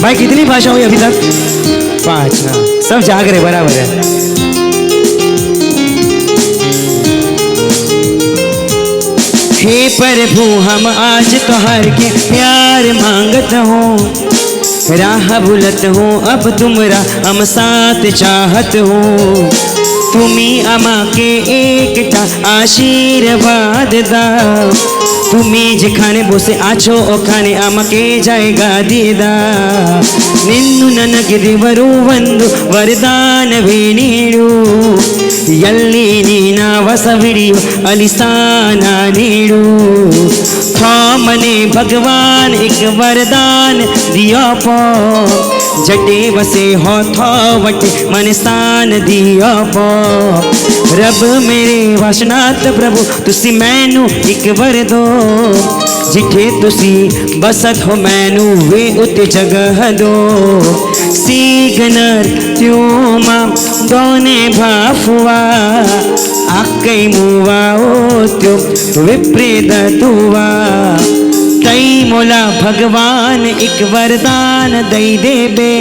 भाई कितनी भाषा हुई अभी तक? 5 ना, सब जाग रहे, बराबर है। हे प्रभु हम आज तोहर के प्यार मांगत हूँ, राह भूलत हूँ अब तुमरा हम साथ चाहत हूँ। तुम्ही आमाके एकटा आशीर्वाद दा, तुम्ही जेखाने बोसे आछो ओखाने आमाके जायगा दीदा। निन्नु ನನಗೆ ದೇವರು ಒಂದು ವರದಾನವೇ ನೀಡು, ಎಲ್ಲಿ ನೀನ ವಸವಿಡಿಯು ಅಲ್ಲಿ ಸ್ಥಾನ ನೀಡು। मने भगवान एक वरदान दिया पो, जटे वसे हो थो वटे मन स्थान दिया पो। रब मेरे वासनाथ प्रभु तुसी मैनू एक वर दो, जिठे तुसी बसत हो मैनू वे उते जगह दो। सीगनर त्योमा दोने भाफुआ, आकई मुआ ओ त्यो विप्रेद तुआ। तई मोला भगवान एक वरदान दई देबे,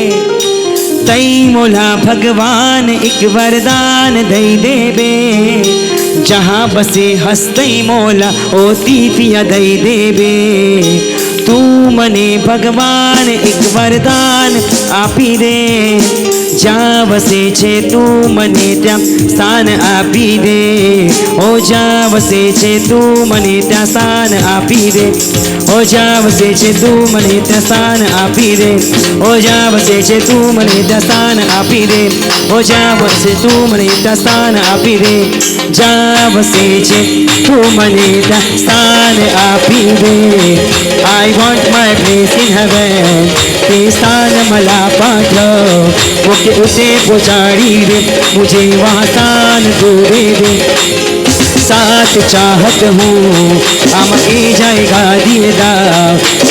तई मोला भगवान एक वरदान दई देबे। जहाँ बसे हस्तई मोला ओ तीतिया दई देबे। तू मने भगवान एक वरदान आपी दे, जा वसे छे तू मने त्या स्थान आपी दे। ओ जा वसे छे तू मने त्या स्थान आपी दे, ओ जा वसे छे तू मने त्या स्थान आपी दे। ओ जा वसे छे तू मने त्या स्थान आपी दे, ओ जा वसे तू मने त्या स्थान आपी दे। जा वसे छे तू मने त्या स्थान आपी दे। I want my place in heaven, ते स्थान मला पाठव, ओके उसे पहुंचाड़ी दे, मुझे वहाँ स्थान तू दे दे। साथ चाहत हूँ आमके जाएगा दीदा,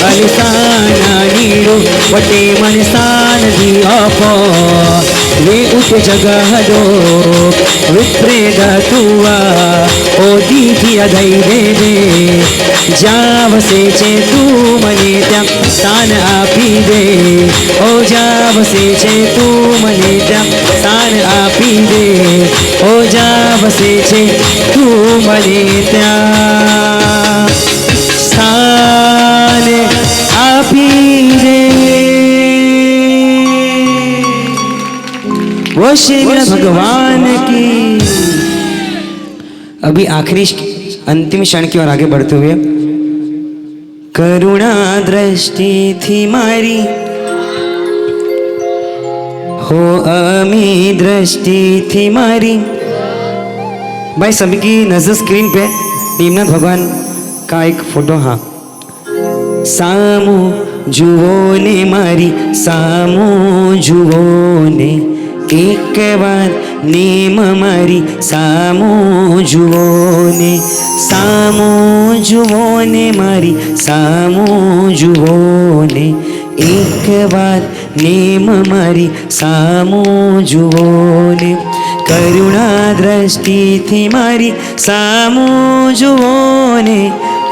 अलिसाना नीरो वटे मन स्थान दिया पो। वे उते जगह दो विप्रेद तुआ, ओ दीदिया दई दे दे। जा वसे छे तू मने त्या स्थान आपी दे, ओ जा वसे छे तू मने त्या स्थान आपी दे। ओ जा वसे छे तू मने त्या स्थान आपी दे। वो श्री भगवान की। अभी आखिरी अंतिम क्षण की ओर आगे बढ़ते हुए, करुणा दृष्टि थी मारी हो अमी दृष्टि थी मारी। भाई सभी की नजर स्क्रीन पे नीमनाथ भगवान का एक फोटो। हाँ, सामू जुओ ने मारी, सामू जुओ ने एक बार નેમ મારી સામો જુઓ ને, સામો જુઓ ને મારી સામો જુઓ ને, એક વાર નેમ મારી સામો જુઓ ને, કરુણા દ્રષ્ટિથી મારી સામો જુઓ ને,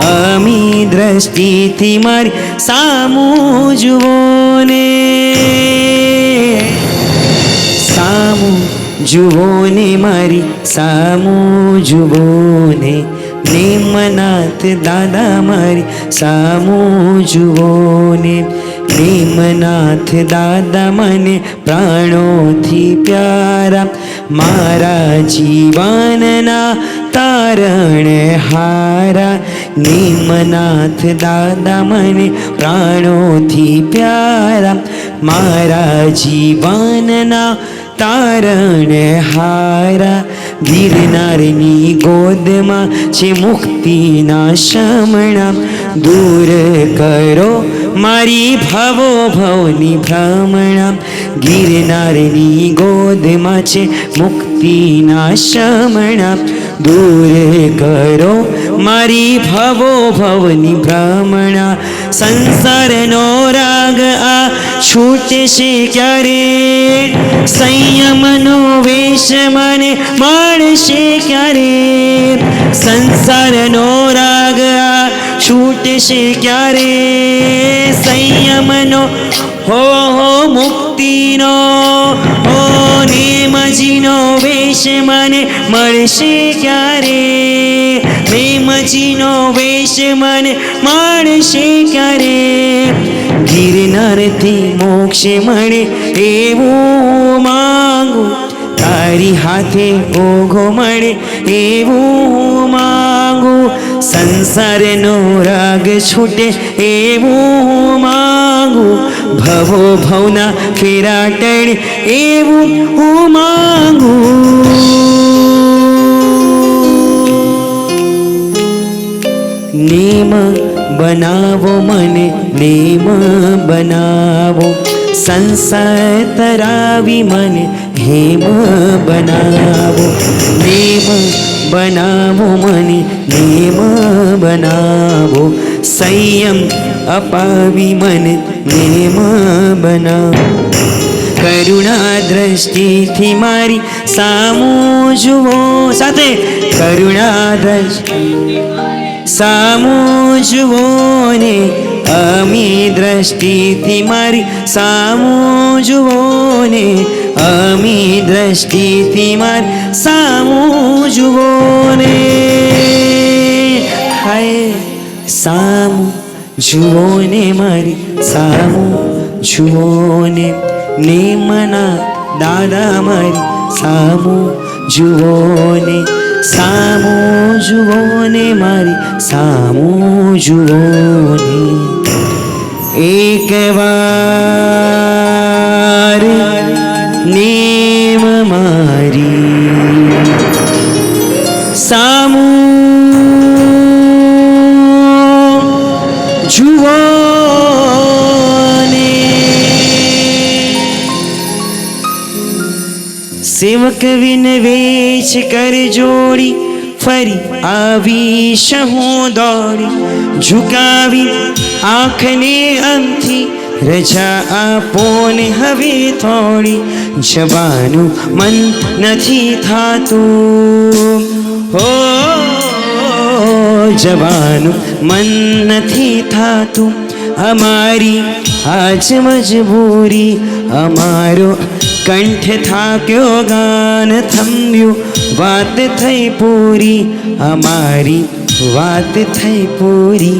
અમી દ્રષ્ટિથી મારી સામો જુઓ ને, સામો જુઓ ને મારી સામો જુઓ ને, નેમનાથ દાદા મારી સામો જુઓ ને, નેમનાથ દાદા મને પ્રાણોથી પ્યારા, મારા જીવનના તારણ હારા, નેમનાથ દાદા મને પ્રાણોથી પ્યારા, મારા જીવનના તારણ હારા, ગિરનારની ગોદમાં છે મુક્તિના શમણા, દૂર કરો મારી ભવો ભવની ભ્રમણા, ગિરનારની ગોદમાં છે મુક્તિના શમણા, દૂર કરો મારી ભવો ભવની ભ્રમણા, સંસારનો રાગ આ છૂટશે ક્યારે, સંયમનો વેશ મને મળશે ક્યારે, સંસારનો રાગ આ છૂટશે ક્યારે, સંયમનો હો મુક્તિનો હો નેમજીનો વેશ મને મળશે ક્યારે, નેમજીનો વેશ મને મળશે ક્યારે, ગિરનારથી મોક્ષ મળે એવું માંગુ, તારી હાથે ઓઘો મળે એવું માંગુ, સંસારનો રાગ છૂટે એવું માંગુ, ભવો ભવના ફેરા ટળે એવું હું માંગુ, નેમ બનાવો મને નેમ બનાવો, સંસાર તરાવી મને હેમ બનાવો, નેમ બનાવો મને નેમ બનાવો, સંયમ અપાવી મને નેમ બનાવો, કરુણા દ્રષ્ટિથી મારી સામો જુઓ, સાથે કરુણા દ્રષ્ટિ સામો જુઓ ને, અમી દ્રષ્ટિથી મારી સામો જુઓ ને, અમી દ્રષ્ટિથી મારી સામો જુઓ ને, હાય સામો જુઓ ને મારી સામો જુઓ ને, નેમના દાદા મારી સામો જુઓ ને, સામો જુઓ ને મારી સામો જુઓ ને, એક વાર નેમ મારી સામો જુઓ ને, સેવક વિનવેશ કર જોડી, ફરી આવી હું દોડી, ઝુકાવી આંખને અંથી રજા આપો ને હવે થોડી, જવાનું મન નથી થાતું હો, જવાનું મન નથી થાતું, અમારી આજ મજબૂરી, અમારો કંઠ થાક્યો ગાન થંભ્યું, વાત થઈ પૂરી અમારી, વાત થઈ પૂરી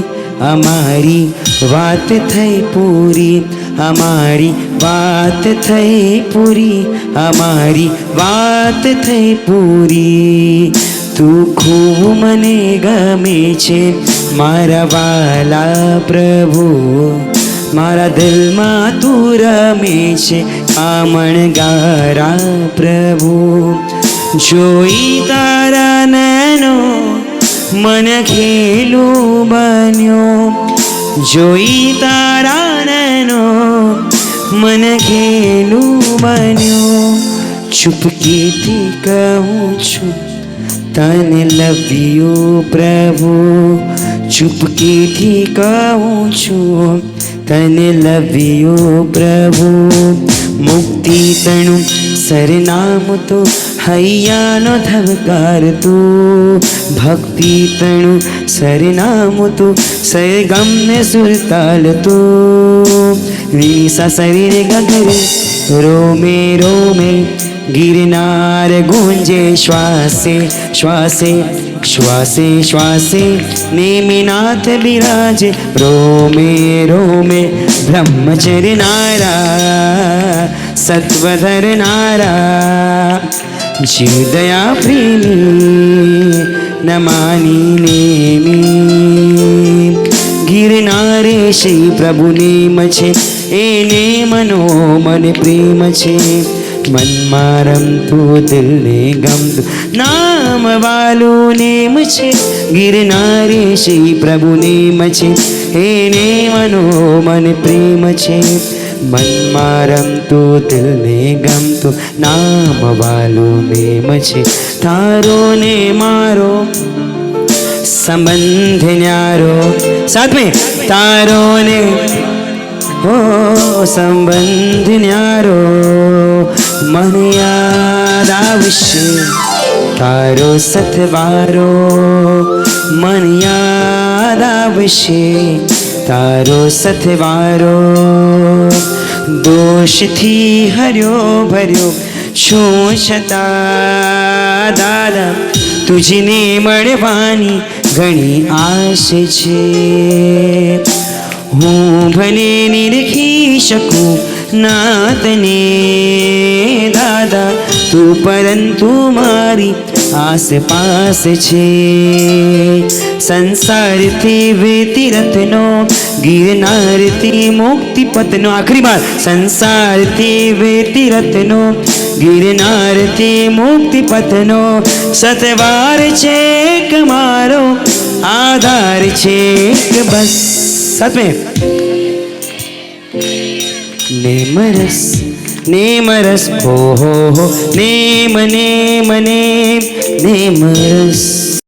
અમારી, વાત થઈ પૂરી અમારી, વાત થઈ પૂરી અમારી, વાત થઈ પૂરી, તું ખૂબ મને ગમે છે મારા વાલા પ્રભુ, મારા દિલમાં તું રમે છે કામણગારા પ્રભુ, જોઈ તારા નૈનો મન ખેલું બન્યો, જોઈ તારા નૈનો મન ખેલું બન્યો, ચૂપકીથી કહું છું તને લવ્યું પ્રભુ, ચૂપકીથી કહું છું તને લવ્યું પ્રભુ. મુક્તિ તણું સરનામું તો હૈયાનો ધબકાર તું, ભક્તિ તણું સરનામું તું સરગમને સુરતાલ તું. વિસા શરીર ગગરે રોમે રોમે गिरनार गूंजे श्वासे श्वासे श्वासे श्वासे नेमिनाथ विराजे रोमे रोमे ब्रह्मचर्य नारा सत्वधर नारा जीव दया प्रेमी नमानी नेमी. गिरनारे श्री प्रभु नेम છે એને મનો મને પ્રેમ છે, મનમાં રમતું દિલને ગમતું નામ વાલું નેમ છે. ગિરનારે શ્રી પ્રભુ નેમ છે એને મનો મને પ્રેમ છે, મનમાં રમતું દિલને ગમતું નામ વાલું નેમ છે. તારો ને મારો સંબંધ ન્યારો, સાથ में તારો ને हो संबंध न्यारो મને યાદ આવશે તારો સથવારો, મન યાદ આવશે તારો સથવારો. દોષથી હર્યો ભર્યો શું છતાં દાદા તુજને મળવાની ઘણી આશ છે. હું ભલે નિરખી શકું નાતને દાદા તું પરંતુ મારી આસપાસ છે. સંસારથી વેતીરથનો ગિરનારથી મુક્તિ પથનો, આખરી બાર સંસારથી વેતીરથનો ગિરનારથી મુક્તિ પથનો સતવાર છે કે મારો આધાર છે કે બસ. साथ में नेमरस नेमरस हो नेम नेम नेम नेमरस.